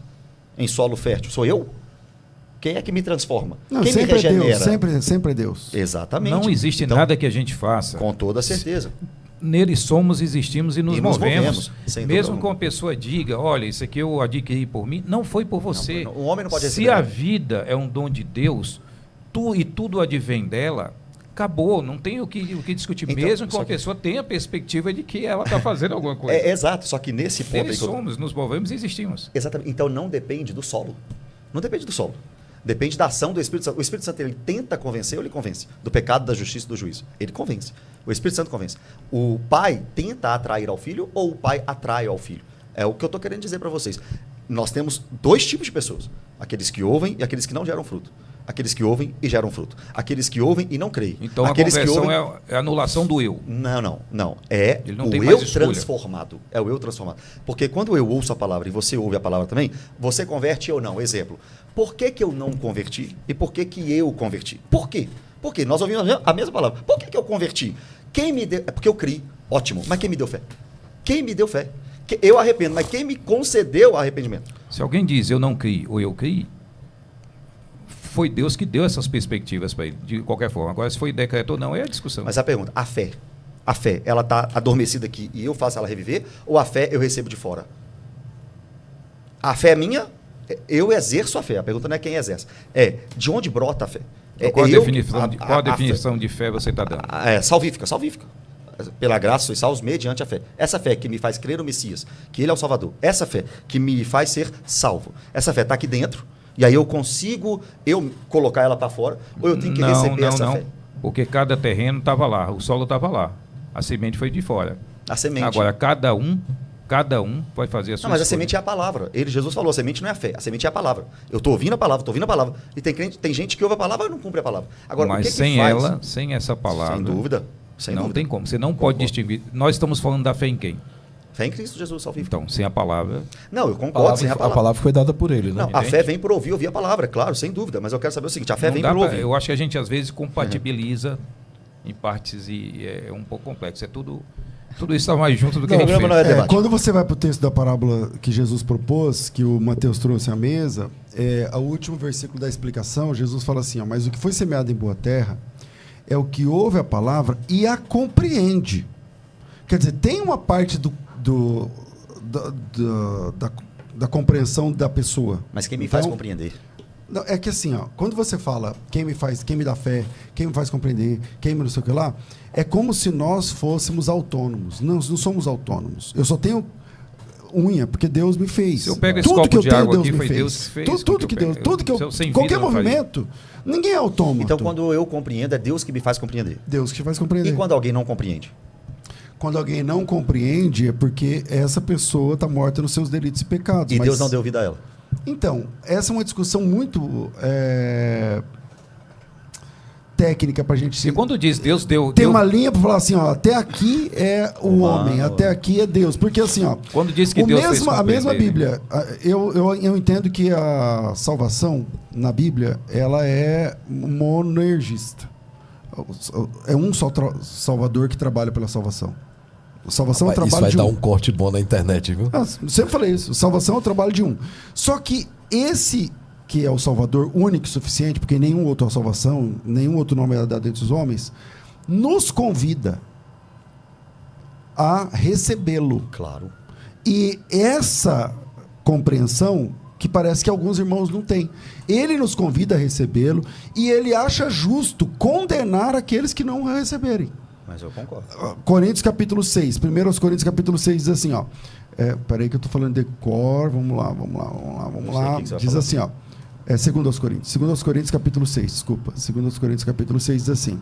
em solo fértil? Sou eu? Quem é que me transforma? Não, quem sempre me regenera? É Deus, sempre é Deus. Exatamente. Não existe nada que a gente faça. Com toda certeza. Nele somos, existimos e nos movemos. Mesmo que uma pessoa diga, olha, isso aqui eu adquiri por mim, não foi por você. O homem não pode Se a vida é um dom de Deus, tudo advém dela, acabou, não tem o que discutir. Então, mesmo que uma pessoa tenha a perspectiva de que ela está fazendo alguma coisa. Exato, só que nesse ponto... Nele somos, nos movemos e existimos. Exatamente. Então não depende do solo. Não depende do solo. Depende da ação do Espírito Santo. O Espírito Santo, ele tenta convencer ou ele convence? Do pecado, da justiça e do juízo. Ele convence. O Espírito Santo convence. O pai tenta atrair ao filho ou o pai atrai ao filho? É o que eu estou querendo dizer para vocês. Nós temos 2 tipos de pessoas. Aqueles que ouvem e aqueles que não geram fruto. Aqueles que ouvem e geram fruto. Aqueles que ouvem e não creem. Então aqueles a conversão que ouvem... é a anulação do eu. Não. É Ele não o tem eu mais escolha. transformado. É o eu transformado. Porque quando eu ouço a palavra e você ouve a palavra também, você converte ou não. Exemplo. Por que eu não converti e por que eu converti? Por quê? Porque nós ouvimos a mesma palavra. Por que eu converti? Quem me deu... É porque eu criei. Ótimo. Mas quem me deu fé? Quem me deu fé? Eu arrependo, mas quem me concedeu arrependimento? Se alguém diz eu não criei ou eu criei, foi Deus que deu essas perspectivas para ele, de qualquer forma. Agora, se foi decreto ou não, é a discussão. Mas a pergunta, a fé, ela está adormecida aqui e eu faço ela reviver? Ou a fé eu recebo de fora? A fé é minha, eu exerço a fé. A pergunta não é quem exerce. É, de onde brota a fé? Então, qual a definição de fé você está dando? Salvífica. Pela graça sois salvos mediante a fé. Essa fé que me faz crer no Messias, que ele é o Salvador. Essa fé que me faz ser salvo. Essa fé está aqui dentro. E aí eu consigo colocar ela para fora, ou eu tenho que receber essa fé? Porque cada terreno estava lá, o solo estava lá. A semente foi de fora. A semente. Agora, cada um vai fazer a sua Não, mas escolha. a semente é a palavra. Jesus falou, a semente não é a fé, a semente é a palavra. Eu estou ouvindo a palavra. E tem gente que ouve a palavra e não cumpre a palavra. Agora, mas o que sem faz? ela, sem essa palavra... Sem dúvida. Não tem como. Você não pode distinguir. Nós estamos falando da fé em quem? Fé em Cristo Jesus, salvífico. Então, sem a palavra... Não, eu concordo, sem a palavra. A palavra foi dada por ele, né? Não, a fé vem por ouvir a palavra, claro, sem dúvida. Mas eu quero saber o seguinte, a fé vem por ouvir. Eu acho que a gente, às vezes, compatibiliza em partes e é um pouco complexo. Tudo isso está mais junto do que a gente fez. Quando você vai para o texto da parábola que Jesus propôs, que o Mateus trouxe à mesa, o último versículo da explicação, Jesus fala assim, mas o que foi semeado em boa terra é o que ouve a palavra e a compreende. Quer dizer, tem uma parte da compreensão da pessoa. Mas quem me faz compreender? Não, é que assim, quando você fala quem me dá fé, quem me faz compreender, quem me não sei o que lá, é como se nós fôssemos autônomos. Nós não somos autônomos. Eu só tenho unha, porque Deus me fez. Se eu pego esse copo de água aqui, foi Deus que fez. Tudo que Deus, qualquer movimento, ninguém é autônomo. Então, quando eu compreendo, é Deus que me faz compreender. Deus que te faz compreender. E quando alguém não compreende? Quando alguém não compreende, é porque essa pessoa está morta nos seus delitos e pecados. E Deus não deu vida a ela. Então, essa é uma discussão muito técnica para a gente... E quando diz Deus deu... Tem uma linha para falar assim, até aqui é o homem, até aqui é Deus. Porque assim, quando diz que Deus fez a mesma Bíblia, eu entendo que a salvação na Bíblia, ela é monergista. É um só Salvador que trabalha pela salvação. Salvação é o trabalho de um. Isso vai dar um corte bom na internet, viu? Sempre falei isso. Salvação é o trabalho de um. Só que esse que é o Salvador único e suficiente, porque nenhum outro é a salvação, nenhum outro nome é dado entre os homens, nos convida a recebê-lo. Claro. E essa compreensão que parece que alguns irmãos não têm. Ele nos convida a recebê-lo e ele acha justo condenar aqueles que não receberem. Mas eu concordo. Coríntios capítulo 6. 1 Coríntios capítulo 6 diz assim, peraí que eu estou falando de cor, vamos lá. Diz assim, 2 Coríntios. 2 Coríntios capítulo 6, desculpa. 2 Coríntios capítulo 6 diz assim,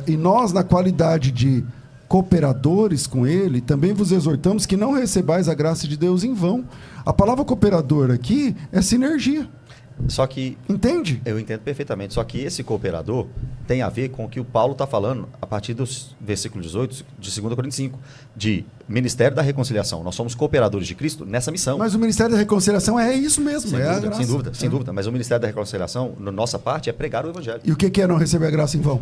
e nós, na qualidade de cooperadores com ele, também vos exortamos que não recebais a graça de Deus em vão. A palavra cooperador aqui é sinergia. Só que... Entende? Eu entendo perfeitamente. Só que esse cooperador tem a ver com o que o Paulo está falando a partir do versículo 18 de 2 Coríntios 5, de Ministério da Reconciliação. Nós somos cooperadores de Cristo nessa missão. Mas o Ministério da Reconciliação é isso mesmo. Sem dúvida. Mas o Ministério da Reconciliação, na nossa parte, é pregar o Evangelho. E o que é não receber a graça em vão?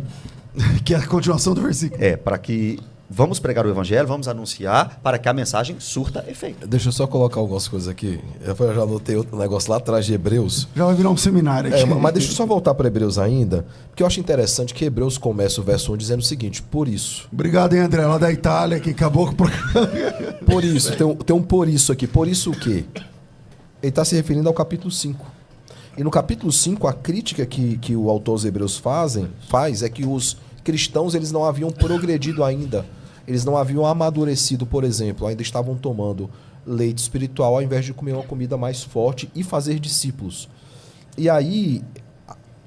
Que é a continuação do versículo. Para que... Vamos pregar o Evangelho, vamos anunciar para que a mensagem surta efeito. Deixa eu só colocar algumas coisas aqui. Eu já anotei outro negócio lá atrás de Hebreus. Já vai virar um seminário aqui. Mas deixa eu só voltar para Hebreus ainda, porque eu acho interessante que Hebreus começa o verso 1 dizendo o seguinte, por isso. Obrigado, hein, André, lá da Itália, que acabou com o programa. Por isso, tem um por isso aqui. Por isso o quê? Ele está se referindo ao capítulo 5. E no capítulo 5, a crítica que o autor dos Hebreus faz é que os cristãos eles não haviam progredido ainda. Eles não haviam amadurecido, por exemplo. Ainda estavam tomando leite espiritual ao invés de comer uma comida mais forte e fazer discípulos. E aí,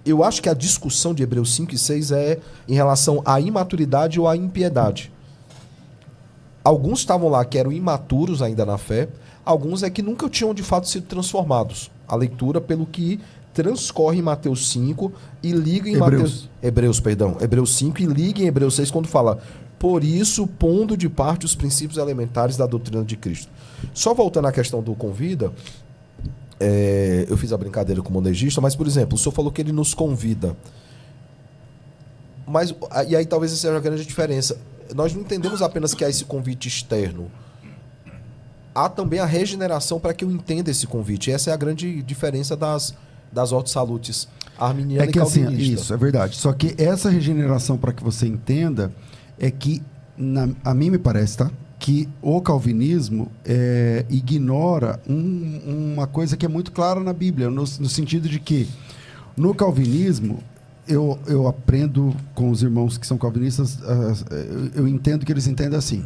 eu acho que a discussão de Hebreus 5 e 6 é em relação à imaturidade ou à impiedade. Alguns estavam lá que eram imaturos ainda na fé, alguns é que nunca tinham de fato sido transformados. A leitura, pelo que transcorre em Mateus 5 e liga em Hebreus 5 e liga em Hebreus 6 quando fala: por isso, pondo de parte os princípios elementares da doutrina de Cristo. Só voltando à questão do convida, eu fiz a brincadeira com o monegista, mas, por exemplo, o senhor falou que ele nos convida. Mas, e aí talvez essa seja a grande diferença. Nós não entendemos apenas que há esse convite externo. Há também a regeneração para que eu entenda esse convite. Essa é a grande diferença das Hortus Salutis arminiana e calvinista. Assim, isso, é verdade. Só que essa regeneração, para que você entenda, é que, a mim me parece, tá? Que o calvinismo ignora uma coisa que é muito clara na Bíblia, no sentido de que, no calvinismo, eu aprendo com os irmãos que são calvinistas, eu entendo que eles entendem assim.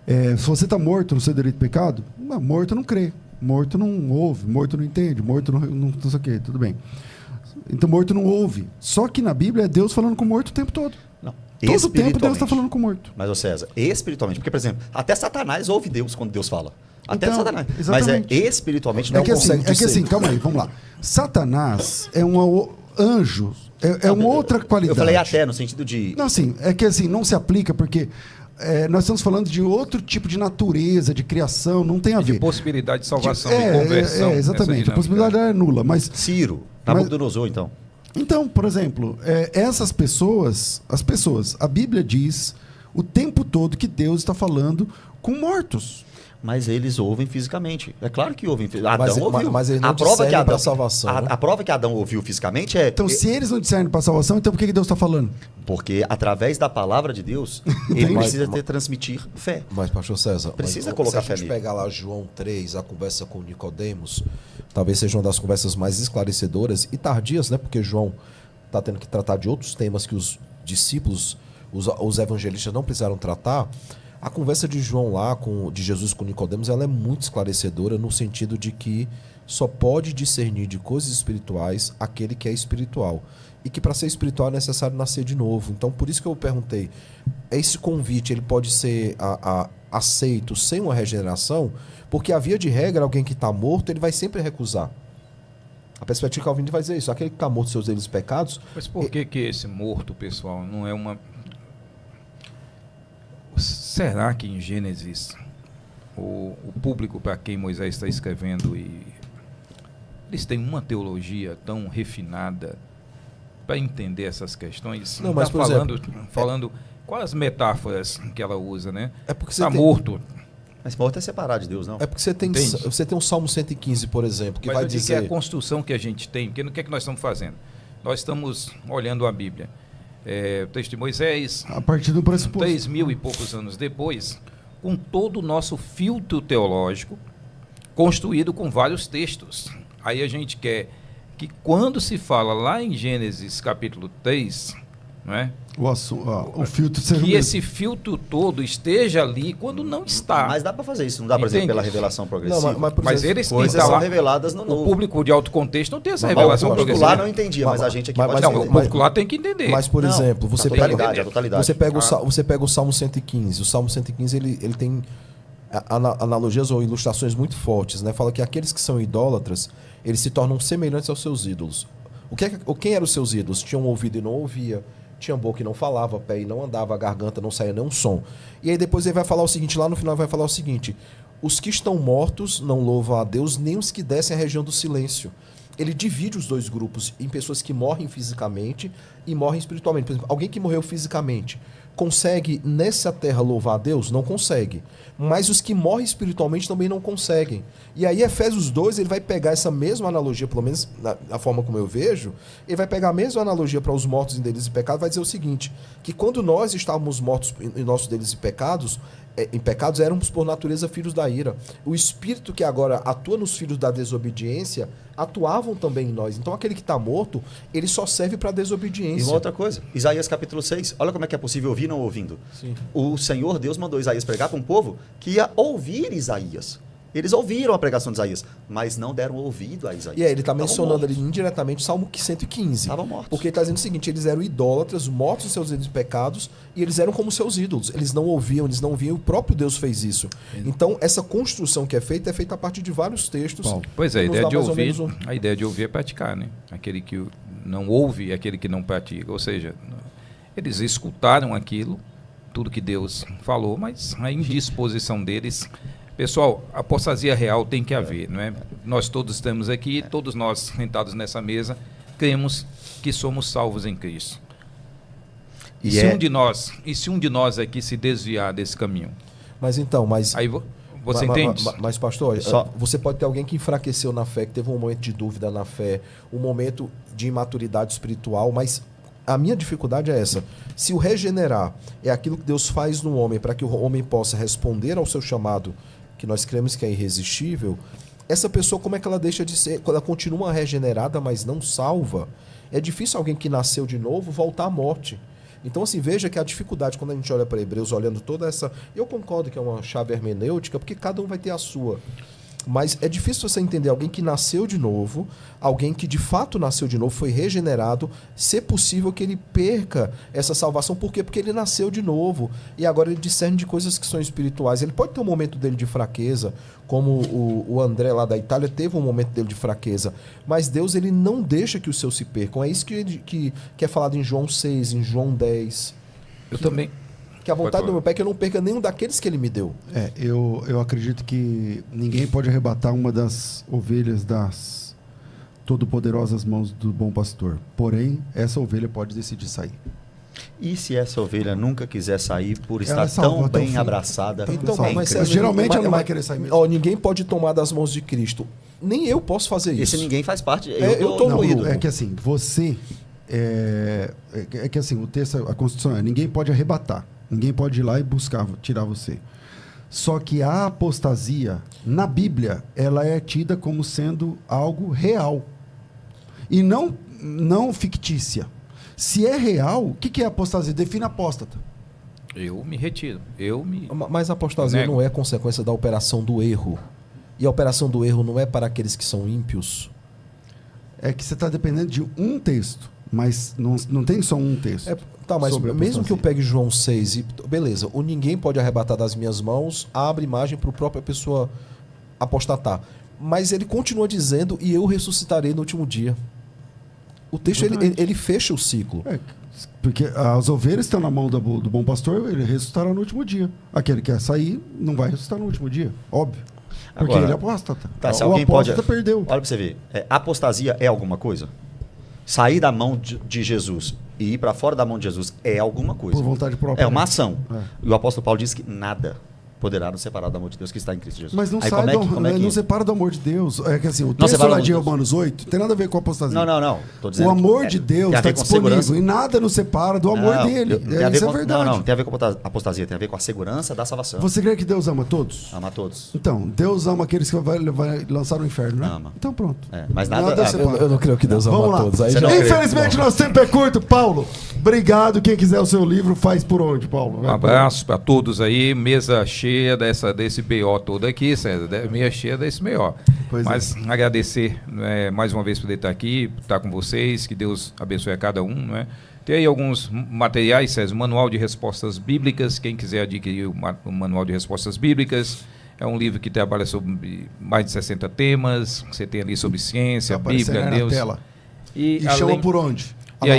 Se você está morto no seu direito de pecado, morto não crê, morto não ouve, morto não entende, morto não sei o quê, tudo bem. Então, morto não ouve. Só que na Bíblia é Deus falando com o morto o tempo todo. Não. Todo o tempo Deus está falando com o morto. Mas, ô César, espiritualmente, porque, por exemplo, até Satanás ouve Deus quando Deus fala. Até Então, Satanás. exatamente. Mas espiritualmente não É que consegue assim, calma aí, vamos lá. Satanás é um anjo, é uma outra qualidade. Eu falei até, no sentido de... Não, assim, é que assim, não se aplica porque nós estamos falando de outro tipo de natureza, de criação, não tem a ver. De possibilidade de salvação, de conversão. Exatamente, a possibilidade é nula, mas... Ciro, Nabucodonosor, então. Então, por exemplo, essas pessoas, a Bíblia diz o tempo todo que Deus está falando com mortos. Mas eles ouvem fisicamente. É claro que ouvem. Adão ouviu. Mas eles não discernem para a salvação. A prova que Adão ouviu fisicamente é... Então, se eles não discernem para a salvação, então por que Deus está falando? Porque, através da palavra de Deus, ele precisa transmitir fé. Mas, pastor César, precisa colocar fé nele. Se a gente pegar lá João 3, a conversa com Nicodemos, talvez seja uma das conversas mais esclarecedoras e tardias, né? Porque João está tendo que tratar de outros temas que os discípulos, os evangelistas não precisaram tratar. A conversa de João lá, de Jesus com Nicodemos, ela é muito esclarecedora no sentido de que só pode discernir de coisas espirituais aquele que é espiritual. E que para ser espiritual é necessário nascer de novo. Então, por isso que eu perguntei, esse convite ele pode ser aceito sem uma regeneração? Porque a via de regra, alguém que está morto, ele vai sempre recusar. A perspectiva calvinista vai dizer isso. Aquele que está morto dos seus delitos e pecados... Mas por que esse morto, pessoal, não é uma... Será que em Gênesis o público para quem Moisés está escrevendo, eles têm uma teologia tão refinada para entender essas questões? Não, mas tá falando quais as metáforas que ela usa, né? É porque está morto. Mas morto é separado de Deus, não? É porque você tem um Salmo 115, por exemplo, que mas vai dizer dizer... que é a construção que a gente tem, porque o que é que nós estamos fazendo? Nós estamos olhando a Bíblia. O texto de Moisés, a partir do pressuposto, 3.000 e poucos anos depois, com todo o nosso filtro teológico construído com vários textos. Aí a gente quer que quando se fala lá em Gênesis capítulo 3, não é? O filtro seja que esse filtro todo esteja ali quando não está. Mas dá para fazer isso, não dá, por exemplo, pela revelação progressiva. Não, mas eles coisas são reveladas no novo. O público de alto contexto não tem essa revelação progressiva. O público lá não entendia, mas a gente aqui pode entender. O público lá tem que entender. Mas, por exemplo, você pega o Salmo 115. O Salmo 115 ele tem analogias ou ilustrações muito fortes, né? Fala que aqueles que são idólatras, eles se tornam semelhantes aos seus ídolos. Quem eram os seus ídolos? Tinham ouvido e não ouvia, tinha boca e não falava, pé e não andava, a garganta não saía nenhum som. E aí depois ele vai falar o seguinte, lá no final vai falar o seguinte: os que estão mortos não louvam a Deus, nem os que descem à região do silêncio. Ele divide os dois grupos em pessoas que morrem fisicamente e morrem espiritualmente. Por exemplo, alguém que morreu fisicamente consegue nessa terra louvar a Deus? Não consegue. Mas os que morrem espiritualmente também não conseguem. E aí Efésios 2, ele vai pegar essa mesma analogia, pelo menos na forma como eu vejo, ele vai pegar a mesma analogia para os mortos em delitos e pecados, vai dizer o seguinte, que quando nós estávamos mortos em nossos delitos e pecados, éramos por natureza filhos da ira. O Espírito que agora atua nos filhos da desobediência atuavam também em nós. Então aquele que está morto, ele só serve para desobediência. E uma outra coisa, Isaías capítulo 6, olha como é que é possível ouvir não ouvindo. Sim. O Senhor Deus mandou Isaías pregar para um povo que ia ouvir Isaías. Eles ouviram a pregação de Isaías, mas não deram ouvido a Isaías. E aí ele está Estavam mencionando ali mortos. indiretamente Salmo 115. Estavam mortos. Porque ele está dizendo o seguinte, eles eram idólatras, mortos em seus pecados, e eles eram como seus ídolos. Eles não ouviam, e o próprio Deus fez isso. Então, essa construção que é feita a partir de vários textos. Pois é, a que nos ideia dá de mais ou ouvir, menos a ideia de ouvir é praticar, né? Aquele que não ouve é aquele que não pratica. Ou seja, eles escutaram aquilo, tudo que Deus falou, mas a indisposição deles... Pessoal, a apostasia real tem que haver, não é? Nós todos estamos aqui, todos nós sentados nessa mesa, cremos que somos salvos em Cristo. E se um de nós aqui se desviar desse caminho? Aí você entende? Mas pastor, você pode ter alguém que enfraqueceu na fé, que teve um momento de dúvida na fé, um momento de imaturidade espiritual, mas a minha dificuldade é essa. Se o regenerar é aquilo que Deus faz no homem para que o homem possa responder ao seu chamado, que nós cremos que é irresistível, essa pessoa, como é que ela deixa de ser? Ela continua regenerada, mas não salva. É difícil alguém que nasceu de novo voltar à morte. Então, assim, veja que a dificuldade, quando a gente olha para Hebreus, olhando toda essa... Eu concordo que é uma chave hermenêutica, porque cada um vai ter a sua. Mas é difícil você entender alguém que nasceu de novo, alguém que de fato nasceu de novo, foi regenerado, ser possível que ele perca essa salvação. Por quê? Porque ele nasceu de novo e agora ele discerne de coisas que são espirituais. Ele pode ter um momento dele de fraqueza, como o André lá da Itália teve um momento dele de fraqueza, mas Deus ele não deixa que os seus se percam. É isso que é falado em João 6, em João 10. Eu também... Que a vontade do meu pai é que eu não perca nenhum daqueles que ele me deu. Eu acredito que ninguém pode arrebatar uma das ovelhas das todo-poderosas mãos do bom pastor. Porém, essa ovelha pode decidir sair. E se essa ovelha nunca quiser sair por Ela estar tão bem abraçada? Então, mas geralmente ela não vai querer sair mesmo. Ninguém pode tomar das mãos de Cristo. Nem eu posso fazer isso. Esse ninguém faz parte. Eu tô no ídolo. É que assim, você... É que assim, o texto, a Constituição ninguém pode arrebatar. Ninguém pode ir lá e buscar, tirar você. Só que a apostasia, na Bíblia, ela é tida como sendo algo real. E não fictícia. Se é real, o que é apostasia? Define apóstata. Eu me retiro. Mas a apostasia não é consequência da operação do erro. E a operação do erro não é para aqueles que são ímpios. É que você está dependendo de um texto. Mas não tem só um texto. Mas mesmo que eu pegue João 6 e... Beleza, o ninguém pode arrebatar das minhas mãos, abre imagem para a própria pessoa apostatar. Mas ele continua dizendo, e eu ressuscitarei no último dia. O texto, ele fecha o ciclo. Porque as ovelhas estão na mão do bom pastor, ele ressuscitará no último dia. Aquele que quer sair, não vai ressuscitar no último dia, óbvio. Porque Agora, ele é apóstata. Se o alguém apóstata perdeu. Olha para você ver, apostasia é alguma coisa? Sair da mão de Jesus e ir para fora da mão de Jesus é alguma coisa. Por vontade própria. É uma ação. E o apóstolo Paulo diz que nada poderá nos separar do amor de Deus que está em Cristo Jesus. Mas não Aí, sai não separa do amor de Deus. É que assim, o texto lá de Romanos 8 tem nada a ver com a apostasia. Não. Tô dizendo o amor de Deus está disponível e nada nos separa do amor dele. Isso é verdade. Não tem a ver com a apostasia, tem a ver com a segurança da salvação. Você crê que Deus ama todos? Ama todos. Então, Deus ama aqueles que vai lançar no inferno, né? Ama. Então pronto. Mas nada separa. Eu não creio que Deus ama todos. Aí infelizmente, nosso tempo é curto. Paulo, obrigado. Quem quiser o seu livro, faz por onde, Paulo? Um abraço para todos aí. Mesa cheia desse BO todo aqui, César. Meia cheia desse BO. Mas agradecer mais uma vez por estar aqui, estar com vocês. Que Deus abençoe a cada um, não é? Tem aí alguns materiais, César. Manual de Respostas Bíblicas. Quem quiser adquirir o Manual de Respostas Bíblicas. É um livro que trabalha sobre mais de 60 temas. Você tem ali sobre ciência, Bíblia, Deus. Tela. E chama por onde?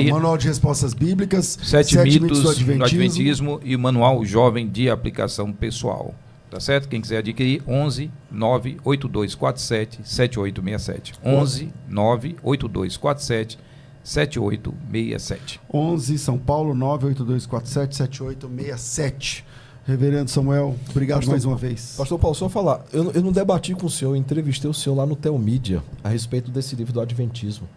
Manual de Respostas Bíblicas, 7 mitos do Adventismo e o Manual Jovem de Aplicação Pessoal. Tá certo? Quem quiser adquirir, 11 98247 7867. 11 98247 7867. 11 São Paulo 98247 7867. Reverendo Samuel, obrigado mais uma vez. Pastor Paulo, só falar, eu não debati com o senhor, eu entrevistei o senhor lá no Teomídia a respeito desse livro do Adventismo.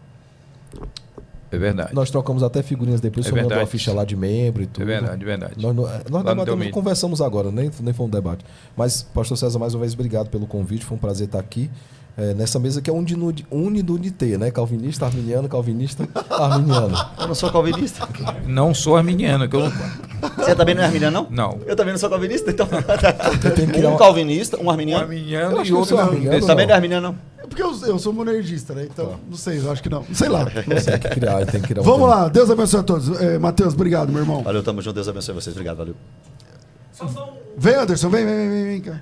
É verdade. Nós trocamos até figurinhas depois, o senhor mandou a verdade. ficha lá de membro e tudo. verdade, verdade. Nós Lá no debatemos, teu conversamos agora, nem foi um debate. Mas, pastor César, mais uma vez, obrigado pelo convite, foi um prazer estar aqui. Nessa mesa que é unidunité, né? Calvinista, arminiano, calvinista, arminiano. Eu não sou calvinista. Não sou arminiano, que eu não... Você também não é arminiano, não? Não. Eu também não sou calvinista, então. Tem que criar Um calvinista, um arminiano. Arminiano Eu acho e que outro eu sou não. arminiano, Também não é arminiano, não. É porque eu sou monergista, né? Então, não sei, eu acho que não. Sei lá. Tem que criar um Vamos tema. lá, Deus abençoe a todos. Matheus, obrigado, meu irmão. Valeu, tamo junto. Deus abençoe vocês. Obrigado, valeu. Vem, Anderson, vem cá.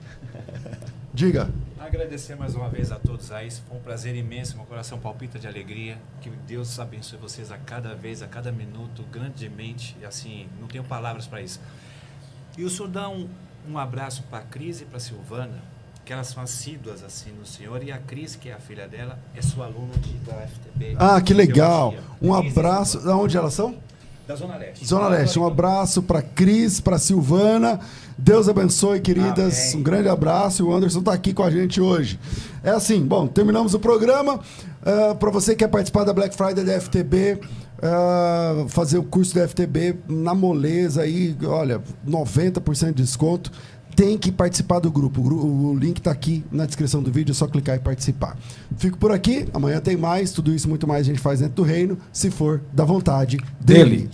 Diga. Agradecer mais uma vez a todos aí, foi um prazer imenso, meu coração palpita de alegria, que Deus abençoe vocês a cada vez, a cada minuto, grandemente, e assim, não tenho palavras para isso. E o senhor dá um abraço para a Cris e para a Silvana, que elas são assíduas assim no senhor, e a Cris, que é a filha dela, é sua aluna da FTB. Ah, que legal. Teologia. Um Cris e abraço. Silvana. Onde elas são? Da Zona Leste. Zona Leste. Um abraço para Cris, para Silvana. Deus abençoe, queridas. Amém. Um grande abraço. O Anderson está aqui com a gente hoje. É assim, bom, terminamos o programa. Para você que quer participar da Black Friday da FTB, fazer o curso da FTB na moleza aí, olha, 90% de desconto. Tem que participar do grupo. O link está aqui na descrição do vídeo, é só clicar e participar. Fico por aqui, amanhã tem mais. Tudo isso muito mais a gente faz dentro do reino, se for da vontade dele.